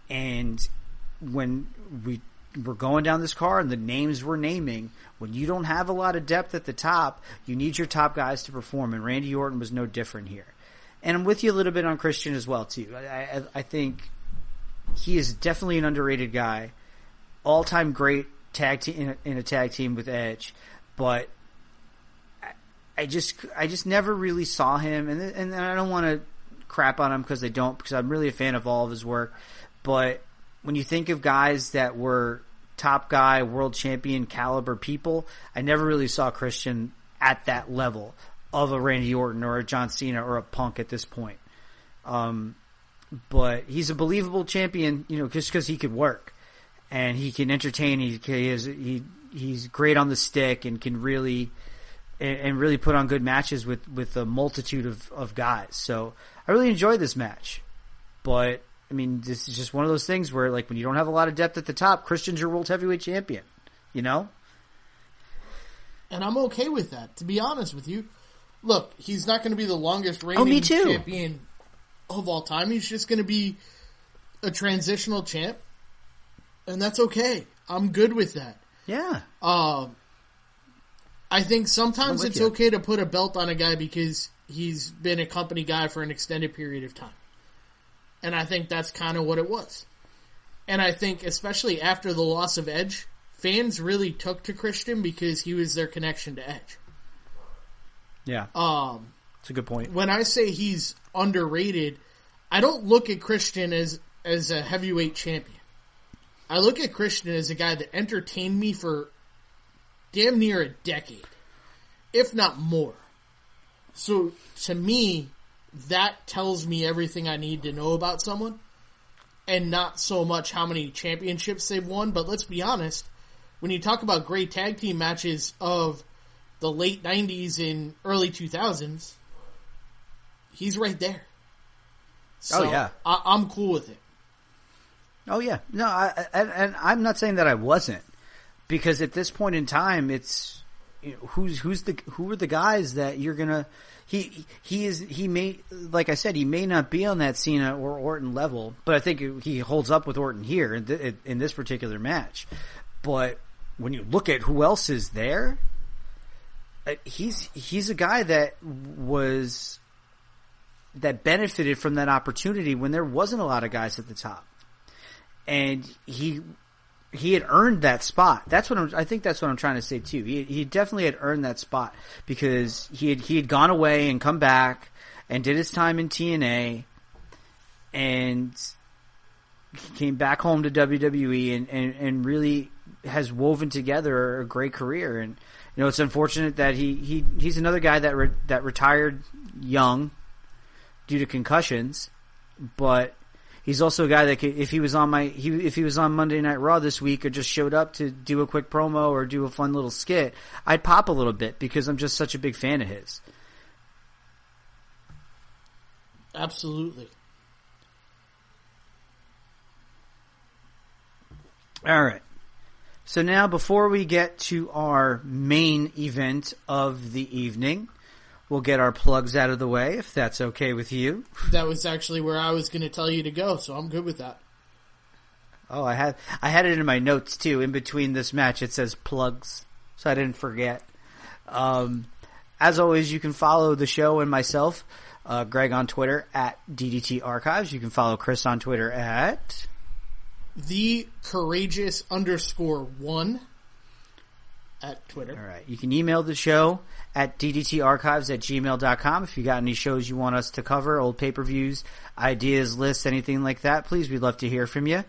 And when we were going down this card and the names we're naming, when you don't have a lot of depth at the top, you need your top guys to perform, and Randy Orton was no different here. And I'm with you a little bit on Christian as well, too. I think he is definitely an underrated guy. All-time great tag team in a tag team with Edge, but I just never really saw him, and I don't want to crap on him because I'm really a fan of all of his work. But when you think of guys that were top guy, world champion caliber people, I never really saw Christian at that level of a Randy Orton or a John Cena or a Punk at this point. But he's a believable champion, just because he could work and he can entertain. He's great on the stick and can really put on good matches with a multitude of guys. So I really enjoyed this match, but I mean, this is just one of those things where, like, when you don't have a lot of depth at the top, Christian's your world heavyweight champion, And I'm okay with that, to be honest with you. Look, he's not going to be the longest reigning champion of all time. He's just going to be a transitional champ, and that's okay. I'm good with that. Yeah. I think sometimes it's okay to put a belt on a guy because he's been a company guy for an extended period of time. And I think that's kind of what it was. And I think, especially after the loss of Edge, fans really took to Christian because he was their connection to Edge. Yeah. That's a good point. When I say he's underrated, I don't look at Christian as a heavyweight champion. I look at Christian as a guy that entertained me for damn near a decade, if not more. So, to me, that tells me everything I need to know about someone, and not so much how many championships they've won. But let's be honest, when you talk about great tag team matches of the late 90s and early 2000s, he's right there. So yeah. I'm cool with it. Oh, yeah. No, and I'm not saying that I wasn't, because at this point in time, it's who are the guys that you're gonna. He may, like I said, he may not be on that Cena or Orton level, but I think he holds up with Orton here in this particular match. But when you look at who else is there, he's a guy that benefited from that opportunity when there wasn't a lot of guys at the top, and he had earned that spot. I think that's what I'm trying to say too. He definitely had earned that spot because he had gone away and come back and did his time in TNA, and he came back home to WWE and really has woven together a great career. And it's unfortunate that he's another guy that retired young due to concussions, but he's also a guy that if he was on Monday Night Raw this week or just showed up to do a quick promo or do a fun little skit, I'd pop a little bit because I'm just such a big fan of his. Absolutely. All right. So now, before we get to our main event of the evening, we'll get our plugs out of the way, if that's okay with you. That was actually where I was going to tell you to go, so I'm good with that. Oh, I had it in my notes too. In between this match, it says plugs, so I didn't forget. As always, you can follow the show and myself, Greg on Twitter at DDT Archives. You can follow Chris on Twitter at TheCourageous_1 at Twitter. All right. You can email the show at ddtarchives@gmail.com. If you got any shows you want us to cover, old pay-per-views, ideas, lists, anything like that, please, we'd love to hear from you.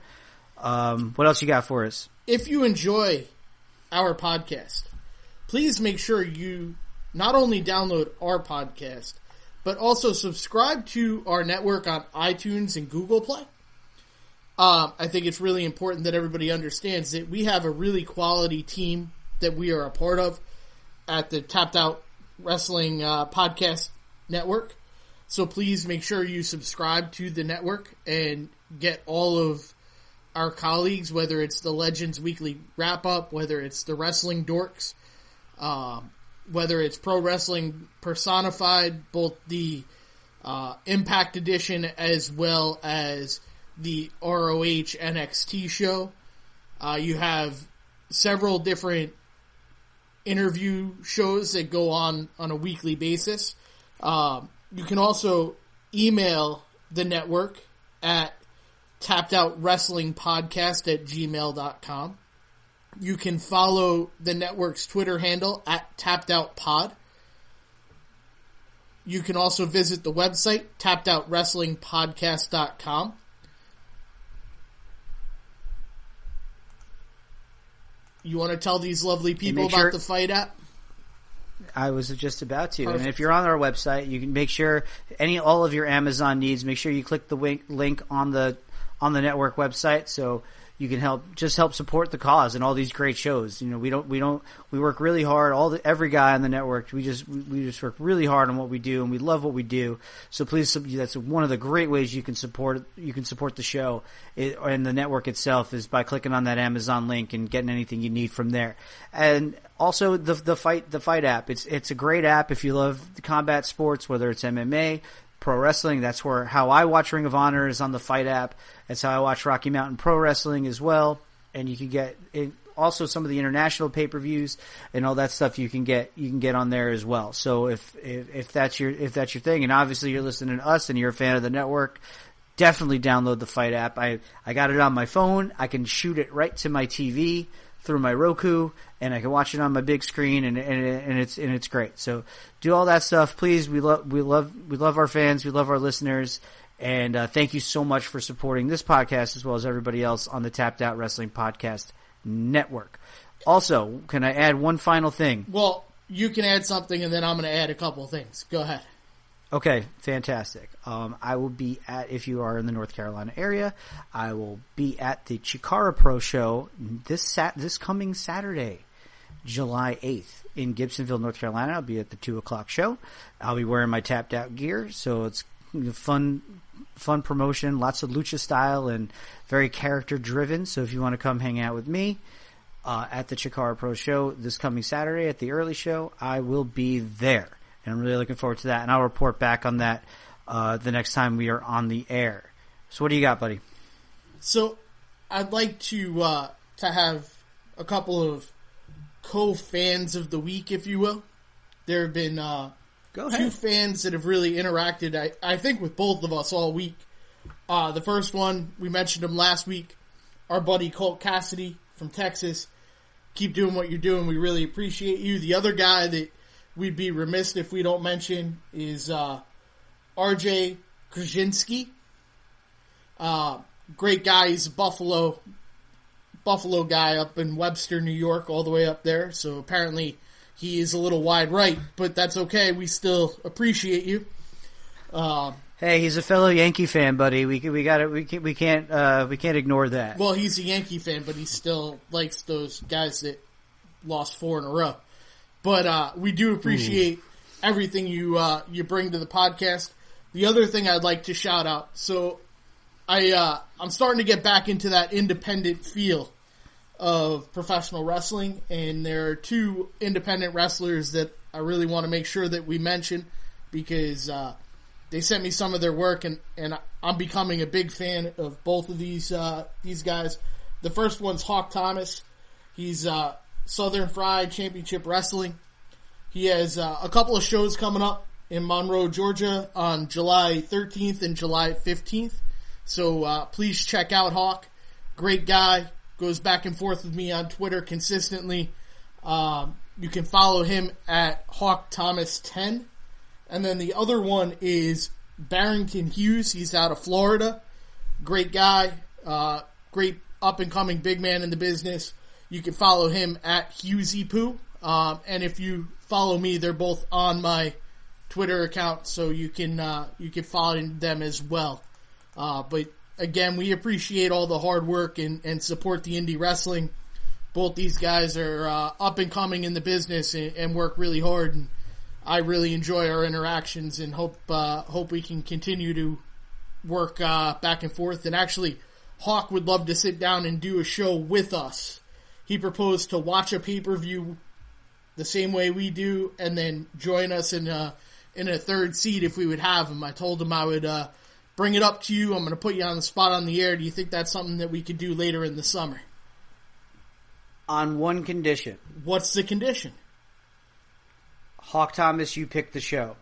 What else you got for us? If you enjoy our podcast, please make sure you not only download our podcast, but also subscribe to our network on iTunes and Google Play. I think it's really important that everybody understands that we have a really quality team that we are a part of at the Tapped Out Wrestling Podcast Network. So please make sure you subscribe to the network and get all of our colleagues, whether it's the Legends Weekly Wrap-Up, whether it's the Wrestling Dorks, whether it's Pro Wrestling Personified, both the Impact Edition as well as the ROH NXT show. You have several different interview shows that go on a weekly basis. You can also email the network at tappedoutwrestlingpodcast@gmail.com. You can follow the network's Twitter handle at tappedoutpod. You can also visit the website, tappedoutwrestlingpodcast.com. You want to tell these lovely people about the Fight app? I was just about to. Perfect. And if you're on our website, you can make sure all of your Amazon needs, make sure you click the link on the network website so you can help support the cause and all these great shows. We work really hard. Every guy on the network, we just work really hard on what we do, and we love what we do. So please, that's one of the great ways you can support the show and the network itself is by clicking on that Amazon link and getting anything you need from there. And also the Fight app. It's a great app if you love the combat sports, whether it's MMA, pro wrestling. That's how I watch Ring of Honor is on the Fight app. That's how I watch Rocky Mountain Pro Wrestling as well. And you can get also some of the international pay-per-views and all that stuff you can get on there as well. So if that's your thing, and obviously you're listening to us and you're a fan of the network, definitely download the Fight app. I got it on my phone. I can shoot it right to my TV through my Roku, and I can watch it on my big screen, and it's great. So do all that stuff, please. We love our fans, we love our listeners, and thank you so much for supporting this podcast as well as everybody else on the Tapped Out Wrestling Podcast Network. Also, can I add one final thing? Well, you can add something, and then I'm going to add a couple of things. Go ahead. Okay, fantastic. I will be if you are in the North Carolina area, I will be at the Chikara Pro show this coming Saturday, July 8th in Gibsonville, North Carolina. I'll be at the 2:00 show. I'll be wearing my Tapped Out gear, so it's fun promotion, lots of lucha style and very character driven. So if you want to come hang out with me at the Chikara Pro show this coming Saturday at the early show, I will be there. And I'm really looking forward to that. And I'll report back on that the next time we are on the air. So what do you got, buddy? So I'd like to have a couple of co-fans of the week, if you will. There have been two fans that have really interacted, I think, with both of us all week. The first one, we mentioned him last week, our buddy Colt Cassidy from Texas. Keep doing what you're doing. We really appreciate you. The other guy that we'd be remiss if we don't mention is RJ Krasinski. Great guy. He's a Buffalo guy up in Webster, New York, all the way up there. So apparently he is a little wide right, but that's okay. We still appreciate you. Hey, he's a fellow Yankee fan, buddy. We can't ignore that. Well, he's a Yankee fan, but he still likes those guys that lost 4 in a row. But we do appreciate everything you bring to the podcast. The other thing I'd like to shout out. So I'm starting to get back into that independent feel of professional wrestling, and there are 2 independent wrestlers that I really want to make sure that we mention because they sent me some of their work, and I'm becoming a big fan of both of these guys. The first one's Hawk Thomas. He's Southern Fried Championship Wrestling. He has a couple of shows coming up in Monroe, Georgia on July 13th and July 15th. So please check out Hawk. Great guy. Goes back and forth with me on Twitter consistently. You can follow him at Hawk Thomas 10. And then the other one is Barrington Hughes. He's out of Florida. Great guy. Great up-and-coming big man in the business. You can follow him at HughesyPoo. And if you follow me, they're both on my Twitter account, so you can follow them as well. But again, we appreciate all the hard work and support the indie wrestling. Both these guys are up and coming in the business and work really hard. And I really enjoy our interactions and hope we can continue to work back and forth. And actually, Hawk would love to sit down and do a show with us. He proposed to watch a pay-per-view the same way we do and then join us in a third seat if we would have him. I told him I would bring it up to you. I'm going to put you on the spot on the air. Do you think that's something that we could do later in the summer? On one condition. What's the condition? Hawk Thomas, you pick the show.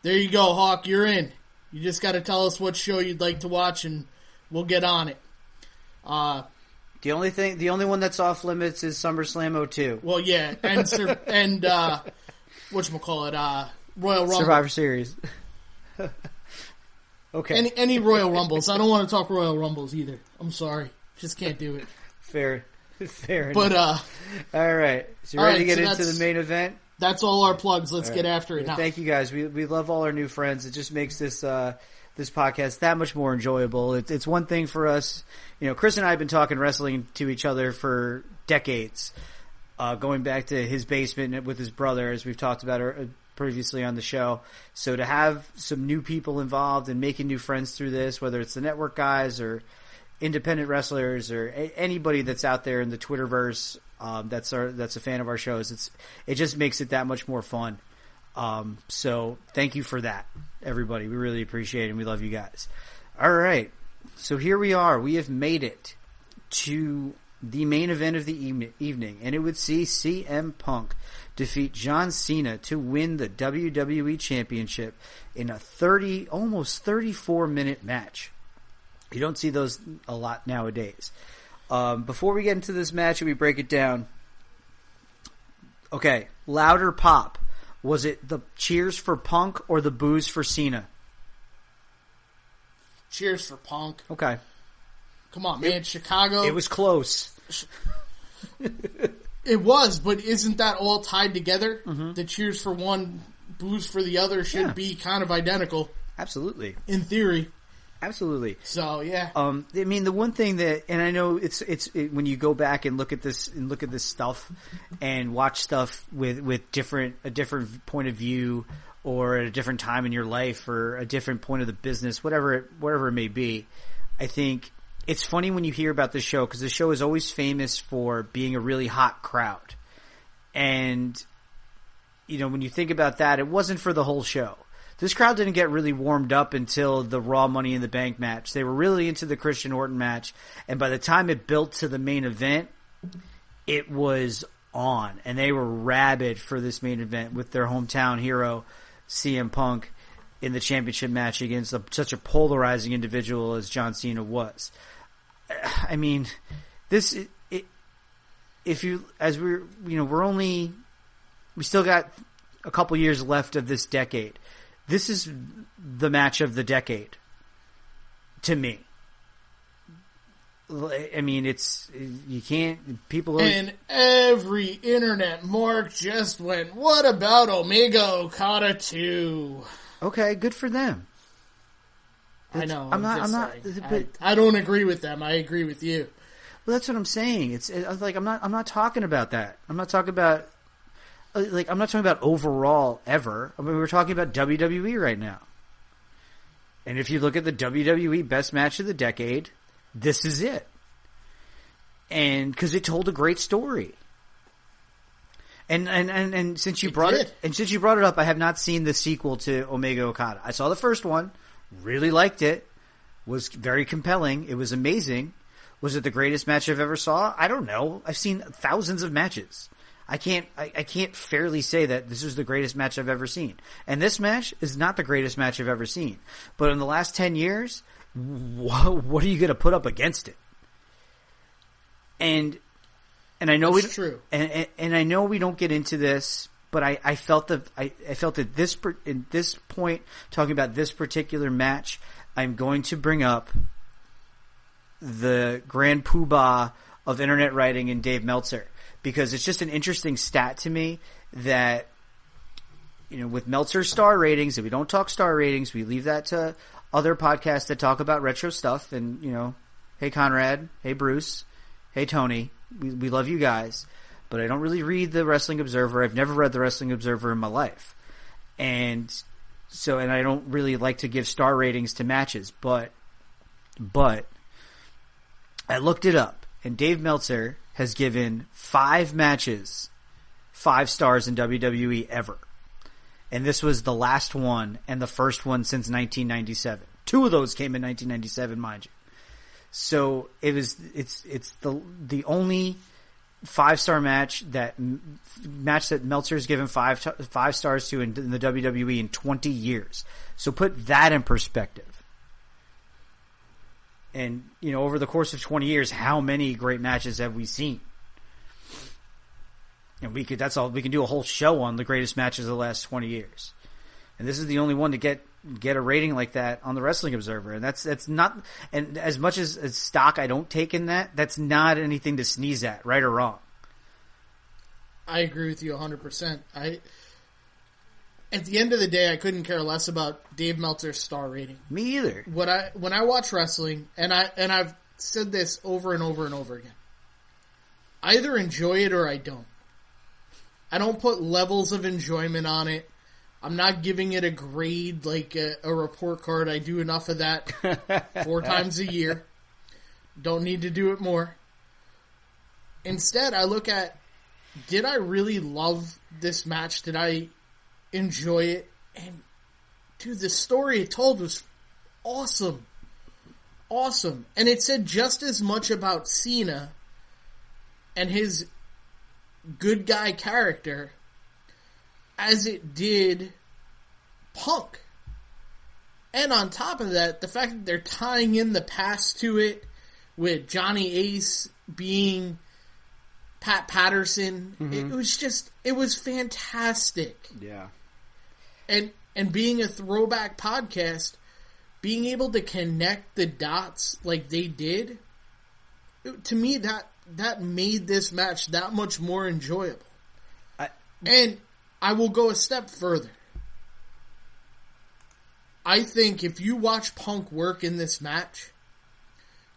There you go, Hawk. You're in. You just got to tell us what show you'd like to watch, and we'll get on it. The only one that's off limits is SummerSlam 02. Well, yeah, and whatchamacallit, Royal Rumble. Survivor Series. Okay. Any Royal Rumbles. I don't want to talk Royal Rumbles either. I'm sorry. Just can't do it. Fair enough. But, all right. So you're ready to get into the main event? That's all our plugs. Let's get after it now. Thank you guys. We love all our new friends. It just makes this podcast that much more enjoyable. It's one thing for us. Chris and I have been talking wrestling to each other for decades, going back to his basement with his brother, as we've talked about previously on the show. So to have some new people involved and making new friends through this, whether it's the network guys or independent wrestlers or anybody that's out there in the Twitterverse, that's a fan of our shows. It just makes it that much more fun. So thank you for that, everybody. We really appreciate it and we love you guys. All right. So here we are. We have made it to the main event of the evening, and it would see CM Punk defeat John Cena to win the WWE Championship in a almost 34-minute match. You don't see those a lot nowadays. Before we get into this match and we break it down, okay, louder pop. Was it the cheers for Punk or the boos for Cena? Cheers for Punk. Okay. Come on, man. Chicago. It was close. It was, but isn't that all tied together? Mm-hmm. The cheers for one, boos for the other should be kind of identical. Absolutely. In theory. Absolutely. So yeah. I mean, the one thing that, and I know it's when you go back and look at this stuff and watch stuff with a different point of view or at a different time in your life or a different point of the business, whatever it may be. I think it's funny when you hear about this show because the show is always famous for being a really hot crowd, and when you think about that, it wasn't for the whole show. This crowd didn't get really warmed up until the Raw Money in the Bank match. They were really into the Christian Orton match, and by the time it built to the main event, it was on, and they were rabid for this main event with their hometown hero, CM Punk, in the championship match against such a polarizing individual as John Cena was. I mean, we still got a couple years left of this decade. This is the match of the decade to me. I mean, and every internet mark just went, what about Omega Okada 2? Okay, good for them. I know. I don't agree with them. I agree with you. Well, that's what I'm saying. It's like I'm not talking about that. I'm not talking about overall ever. I mean, we're talking about WWE right now. And if you look at the WWE best match of the decade, this is it. And because it told a great story. And since you brought it up, I have not seen the sequel to Omega Okada. I saw the first one, really liked it, was very compelling. It was amazing. Was it the greatest match I've ever saw? I don't know. I've seen thousands of matches. I can't fairly say that this is the greatest match I've ever seen. And this match is not the greatest match I've ever seen. But in the last 10 years, what are you going to put up against it? And I know it's true. And I know we don't get into this, but I felt that at this point, talking about this particular match, I'm going to bring up the grand poobah of internet writing and Dave Meltzer. Because it's just an interesting stat to me that, with Meltzer's star ratings, if we don't talk star ratings, we leave that to other podcasts that talk about retro stuff, and hey Conrad, hey Bruce, hey Tony, we love you guys, but I don't really read the Wrestling Observer. I've never read the Wrestling Observer in my life, and I don't really like to give star ratings to matches, but I looked it up, and Dave Meltzer has given 5 matches 5 stars in WWE ever. And this was the last one and the first one since 1997. 2 of those came in 1997, mind you. So it's the only 5-star match that Meltzer's given 5 stars to in the WWE in 20 years. So put that in perspective. And, over the course of 20 years, how many great matches have we seen? And we can do a whole show on the greatest matches of the last 20 years. And this is the only one to get a rating like that on the Wrestling Observer. And that's not, and as much as stock I don't take in that's not anything to sneeze at, right or wrong. I agree with you 100%. At the end of the day, I couldn't care less about Dave Meltzer's star rating. Me either. When I watch wrestling, and I've said this over and over and over again, I either enjoy it or I don't. I don't put levels of enjoyment on it. I'm not giving it a grade like a report card. I do enough of that 4 times a year. Don't need to do it more. Instead, I look at, did I really love this match? Did I enjoy it? And dude, the story it told was awesome. Awesome. And it said just as much about Cena and his good guy character as it did Punk. And on top of that, the fact that they're tying in the past to it with Johnny Ace being Pat Patterson, it was fantastic. Yeah. And being a throwback podcast, being able to connect the dots like they did, to me that made this match that much more enjoyable. And I will go a step further. I think if you watch Punk work in this match,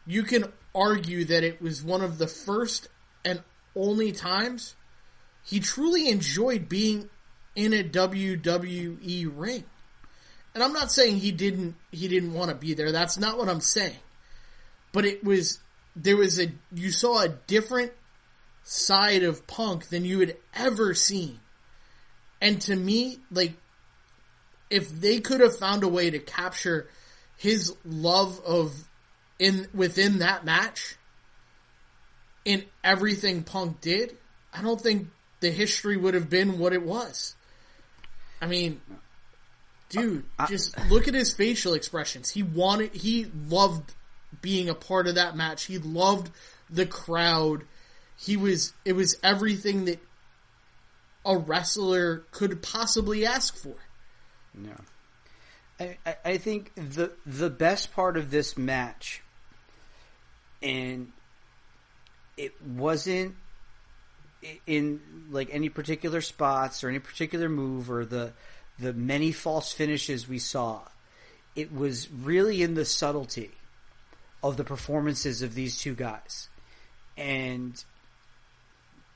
you can argue that it was one of the first and only times he truly enjoyed being in a WWE ring. And I'm not saying he didn't want to be there. That's not what I'm saying. But you saw a different side of Punk than you had ever seen. And to me, like, if they could have found a way to capture his love within that match in everything Punk did, I don't think the history would have been what it was. I mean, dude, just look at his facial expressions. He loved being a part of that match. He loved the crowd. It was everything that a wrestler could possibly ask for. No. I think the best part of this match, and it wasn't in like any particular spots or any particular move or the many false finishes we saw. It was really in the subtlety of the performances of these two guys. And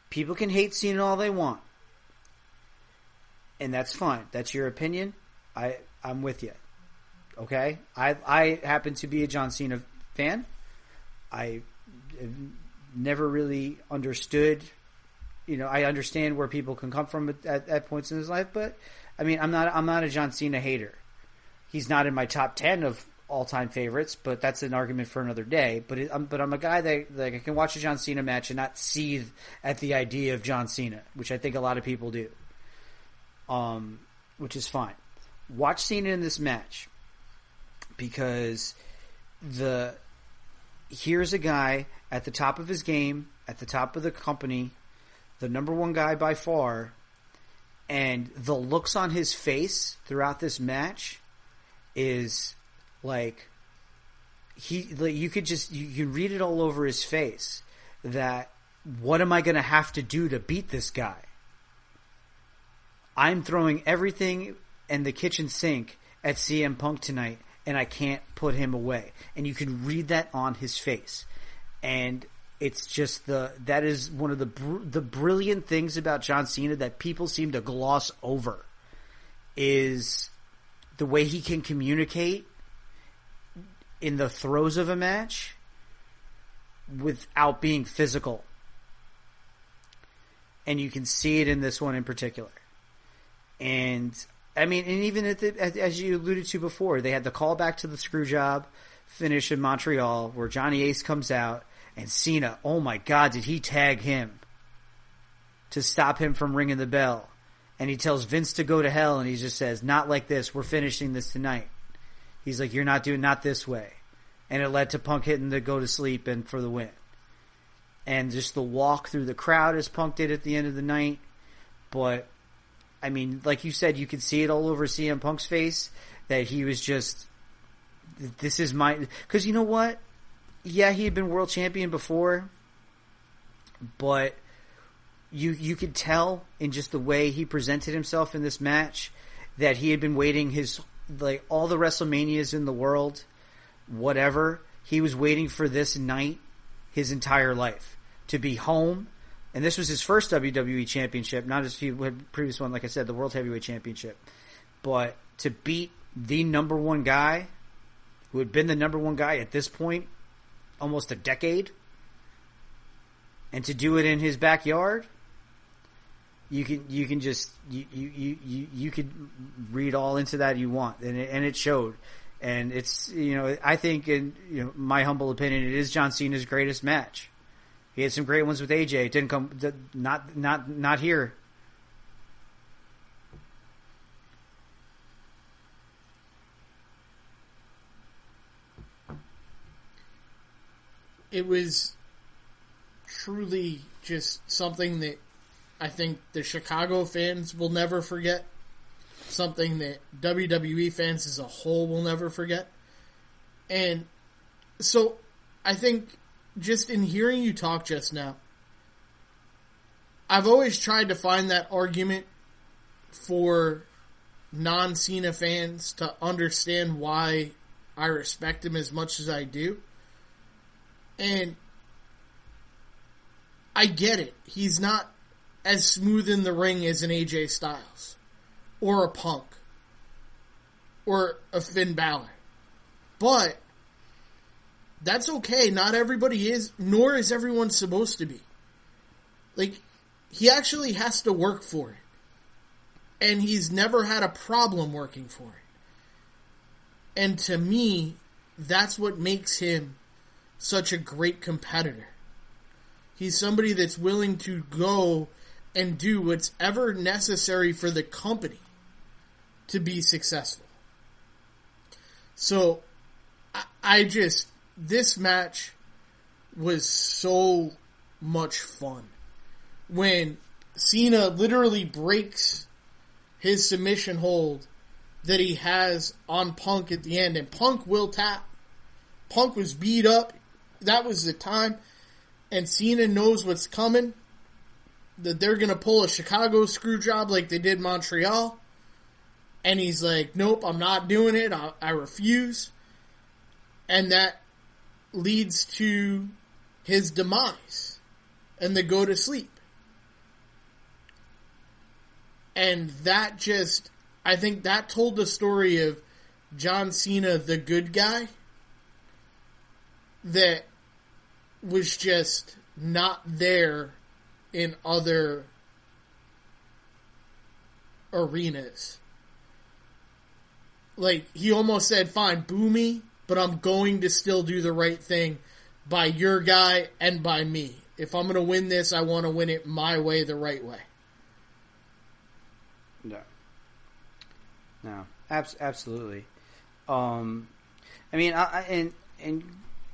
people can hate Cena all they want. And that's fine. That's your opinion. I'm with you. Okay? I happen to be a John Cena fan. I never really understood, I understand where people can come from at points in his life, but I mean, I'm not a John Cena hater. He's not in my top 10 of all-time favorites, but that's an argument for another day. But I'm a guy that like I can watch a John Cena match and not seethe at the idea of John Cena, which I think a lot of people do. Which is fine. Watch Cena in this match because here's a guy at the top of his game, at the top of the company, the number one guy by far, and the looks on his face throughout this match is like you can read it all over his face that what am I going to have to do to beat this guy? I'm throwing everything in the kitchen sink at CM Punk tonight, and I can't put him away. And you can read that on his face. And it's just that is one of the brilliant things about John Cena that people seem to gloss over, is the way he can communicate in the throes of a match without being physical. And you can see it in this one in particular. And I mean, and even as you alluded to before, they had the callback to the Screwjob finish in Montreal where Johnny Ace comes out and Cena, oh my God, did he tag him to stop him from ringing the bell? And he tells Vince to go to hell, and he just says, not like this, we're finishing this tonight. He's like, you're not this way. And it led to Punk hitting the go to sleep and for the win. And just the walk through the crowd as Punk did at the end of the night. But, I mean, like you said, you could see it all over CM Punk's face that he was just, this is my, because you know what? Yeah, he had been world champion before, but you could tell in just the way he presented himself in this match that he had been waiting all the WrestleManias in the world, whatever, he was waiting for this night his entire life to be home. And this was his first WWE Championship, not his previous one, like I said, the World Heavyweight Championship. But to beat the number one guy, who had been the number one guy at this point, almost a decade, and to do it in his backyard, you could read all into that you want, and it showed. And it's, I think, in my humble opinion, it is John Cena's greatest match. He had some great ones with AJ. It didn't come, not here. It was truly just something that I think the Chicago fans will never forget. Something that WWE fans as a whole will never forget. And so I think just in hearing you talk just now, I've always tried to find that argument for non-Cena fans to understand why I respect him as much as I do. And I get it. He's not as smooth in the ring as an AJ Styles or a Punk or a Finn Balor. But that's okay. Not everybody is, nor is everyone supposed to be. Like, he actually has to work for it. And he's never had a problem working for it. And to me, that's what makes him such a great competitor. He's somebody that's willing to go and do what's ever necessary for the company to be successful. So, this match was so much fun. When Cena literally breaks his submission hold that he has on Punk at the end, and Punk will tap. Punk was beat up. That was the time. And Cena knows what's coming. That they're going to pull a Chicago screw job like they did Montreal. And he's like, nope, I'm not doing it. I refuse. And that leads to his demise. And the go to sleep. And that just, I think that told the story of John Cena, the good guy, that was just not there in other arenas. Like, he almost said, fine, boo me, but I'm going to still do the right thing by your guy and by me. If I'm going to win this, I want to win it my way, the right way. No, absolutely. I mean, and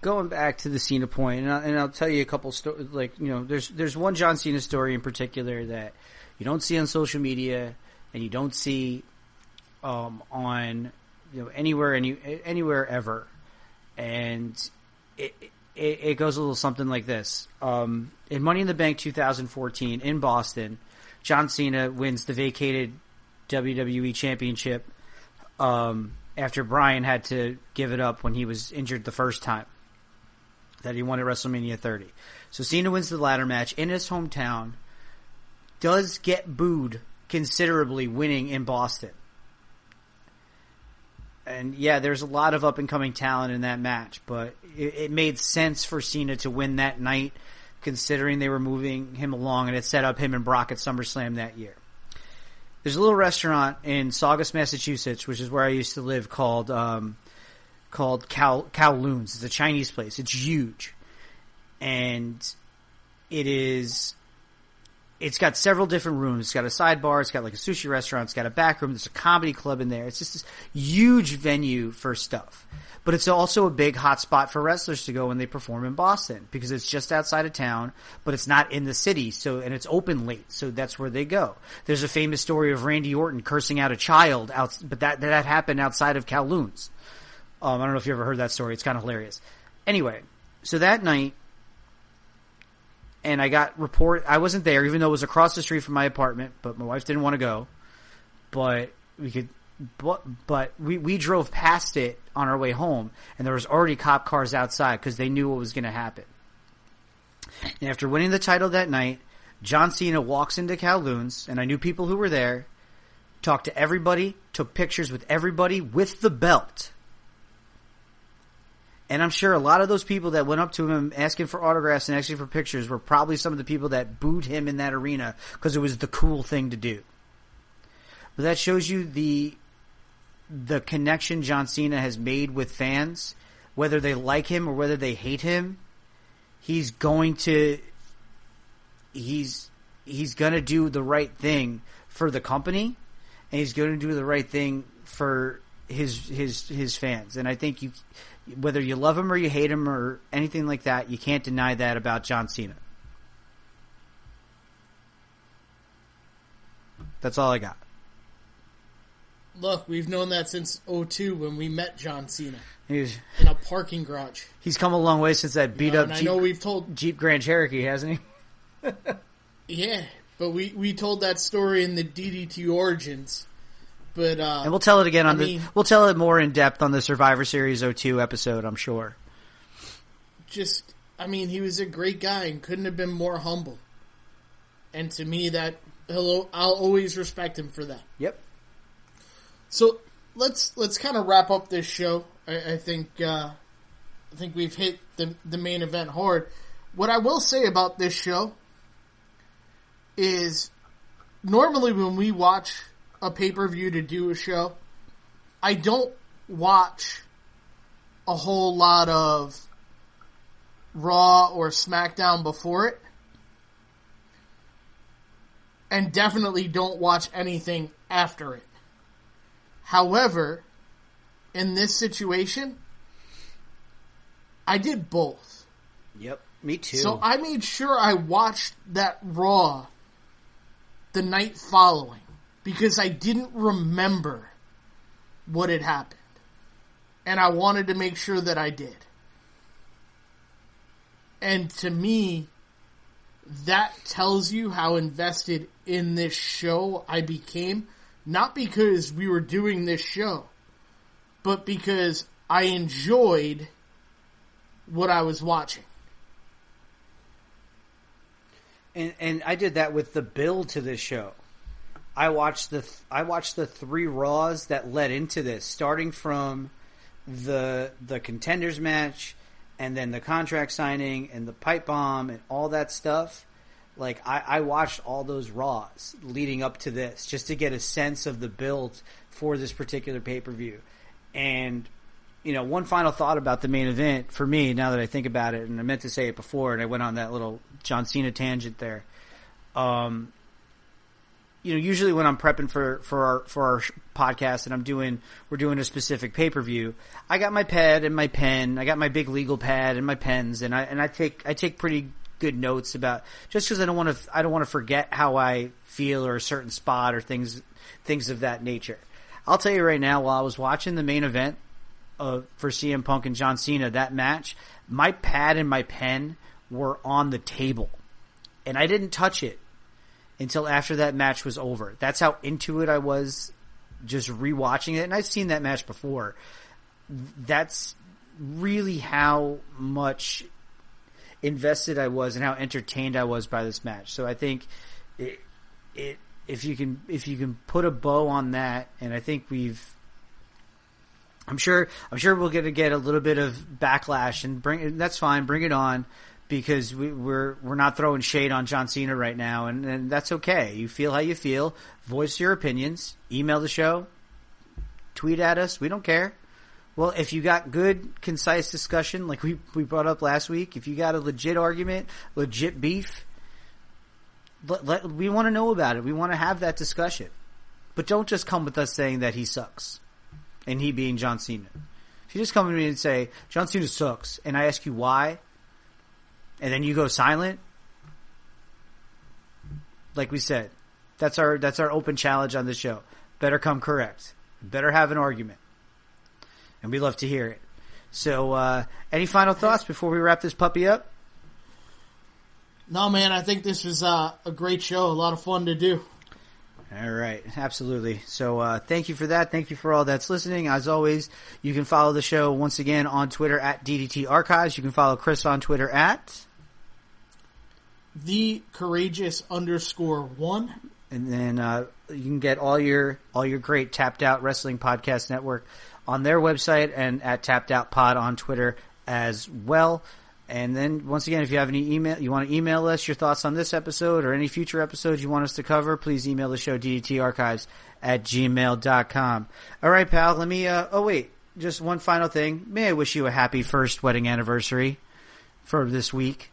going back to the Cena point, and I'll tell you a couple stories. Like, there's one John Cena story in particular that you don't see on social media, and you don't see on anywhere ever, and it goes a little something like this. In Money in the Bank 2014 in Boston, John Cena wins the vacated WWE Championship after Bryan had to give it up when he was injured the first time that he won at WrestleMania 30. So Cena wins the ladder match in his hometown, does get booed considerably winning in Boston. And yeah, there's a lot of up-and-coming talent in that match, but it made sense for Cena to win that night, considering they were moving him along, and it set up him and Brock at SummerSlam that year. There's a little restaurant in Saugus, Massachusetts, which is where I used to live, called Kowloon's. It's a Chinese place. It's huge. And it's got several different rooms. It's got a sidebar. It's got like a sushi restaurant. It's got a back room. There's a comedy club in there. It's just this huge venue for stuff. But it's also a big hot spot for wrestlers to go when they perform in Boston, because it's just outside of town, but it's not in the city. And it's open late. So that's where they go. There's a famous story of Randy Orton cursing out a child but that happened outside of Kowloon's. I don't know if you ever heard that story. It's kind of hilarious. Anyway, so that night, and I wasn't there, even though it was across the street from my apartment, but my wife didn't want to go. But we drove past it on our way home, and there was already cop cars outside because they knew what was going to happen. And after winning the title that night, John Cena walks into Kowloon's, and I knew people who were there, talked to everybody, took pictures with everybody with the belt. And I'm sure a lot of those people that went up to him asking for autographs and asking for pictures were probably some of the people that booed him in that arena because it was the cool thing to do. But that shows you the connection John Cena has made with fans, whether they like him or whether they hate him. He's going to do the right thing for the company, and he's going to do the right thing for his fans. And I think whether you love him or you hate him or anything like that, you can't deny that about John Cena. That's all I got. Look, we've known that since 2002 when we met John Cena in a parking garage. He's come a long way since that beat up Jeep Grand Cherokee, hasn't he? Yeah, but we told that story in the DDT Origins. But and we'll tell it again we'll tell it more in depth on the Survivor Series 02 episode, I'm sure. He was a great guy and couldn't have been more humble. And to me, I'll always respect him for that. Yep. So let's kind of wrap up this show. I think we've hit the main event hard. What I will say about this show is normally when we watch a pay-per-view to do a show, I don't watch a whole lot of Raw or SmackDown before it, and definitely don't watch anything after it. However, in this situation, I did both. Yep, me too. So I made sure I watched that Raw the night following, because I didn't remember what had happened. And I wanted to make sure that I did. And to me, that tells you how invested in this show I became. Not because we were doing this show, but because I enjoyed what I was watching. And I did that with the build to this show. I watched the 3 Raws that led into this, starting from the contenders match, and then the contract signing, and the pipe bomb, and all that stuff. Like, I watched all those Raws leading up to this, just to get a sense of the build for this particular pay-per-view. And, one final thought about the main event, for me, now that I think about it, and I meant to say it before, and I went on that little John Cena tangent there. Usually when I'm prepping for our podcast and we're doing a specific pay-per-view, I got my pad and my pen, I got my big legal pad and my pens, and I take pretty good notes about, just because I don't want to forget how I feel or a certain spot or things of that nature. I'll tell you right now, while I was watching the main event for CM Punk and John Cena, that match, my pad and my pen were on the table, and I didn't touch it until after that match was over. That's how into it I was just rewatching it, and I've seen that match before. That's really how much invested I was and how entertained I was by this match. So I think if you can put a bow on that, and I think I'm sure we're going to get a little bit of backlash, and that's fine. Bring it on, because we're not throwing shade on John Cena right now, and that's okay. You feel how you feel. Voice your opinions. Email the show. Tweet at us. We don't care. Well, if you got good, concise discussion like we brought up last week, if you got a legit argument, legit beef, we want to know about it. We want to have that discussion. But don't just come with us saying that he sucks, and he being John Cena. If you just come to me and say, John Cena sucks, and I ask you why, and then you go silent, like we said, that's our open challenge on the show. Better come correct. Better have an argument. And we love to hear it. So, any final thoughts before we wrap this puppy up? No, man, I think this was a great show. A lot of fun to do. All right. Absolutely. So, thank you for that. Thank you for all that's listening. As always, you can follow the show once again on Twitter at DDT Archives. You can follow Chris on Twitter at TheCourageous_1. And then, you can get all your great Tapped Out Wrestling Podcast Network on their website and at Tapped Out Pod on Twitter as well. And then, once again, if you have any you want to email us your thoughts on this episode or any future episodes you want us to cover, please email the show, ddtarchives@gmail.com. All right, pal, let me, just one final thing. May I wish you a happy first wedding anniversary for this week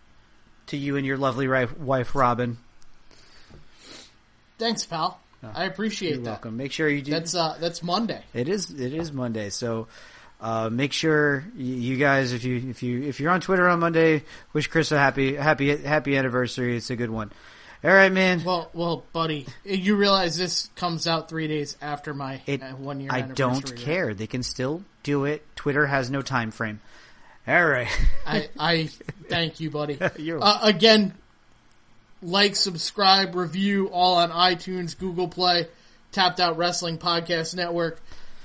to you and your lovely wife, Robin. Thanks, pal. I appreciate that. You're welcome. Make sure you do. That's Monday. It is Monday. So, make sure you guys, if you're on Twitter on Monday, wish Chris a happy anniversary. It's a good one. All right, man. Well, buddy, you realize this comes out 3 days after my 1 year anniversary. I don't care. Right? They can still do it. Twitter has no time frame. All right. I thank you, buddy. You're welcome. Again, like, subscribe, review, all on iTunes, Google Play, Tapped Out Wrestling Podcast Network.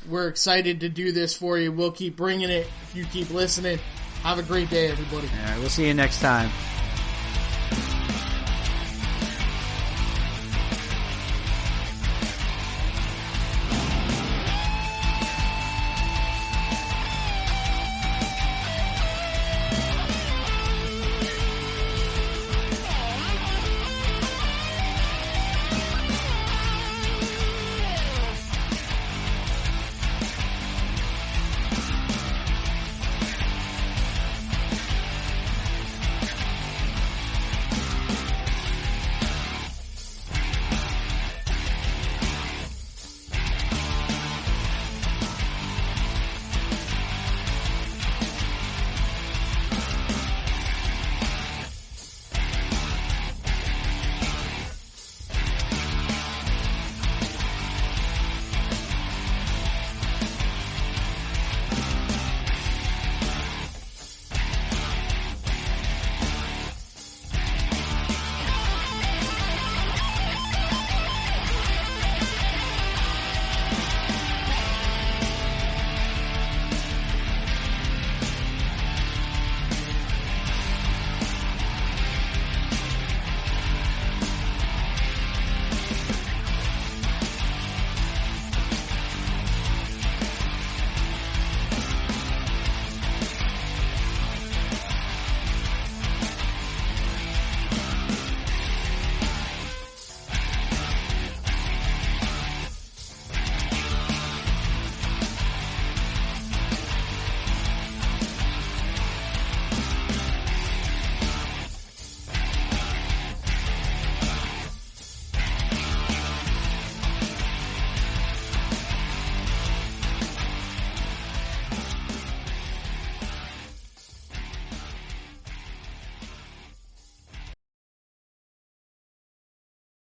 We're excited to do this for you. We'll keep bringing it if you keep listening. Have a great day, everybody. All right, we'll see you next time.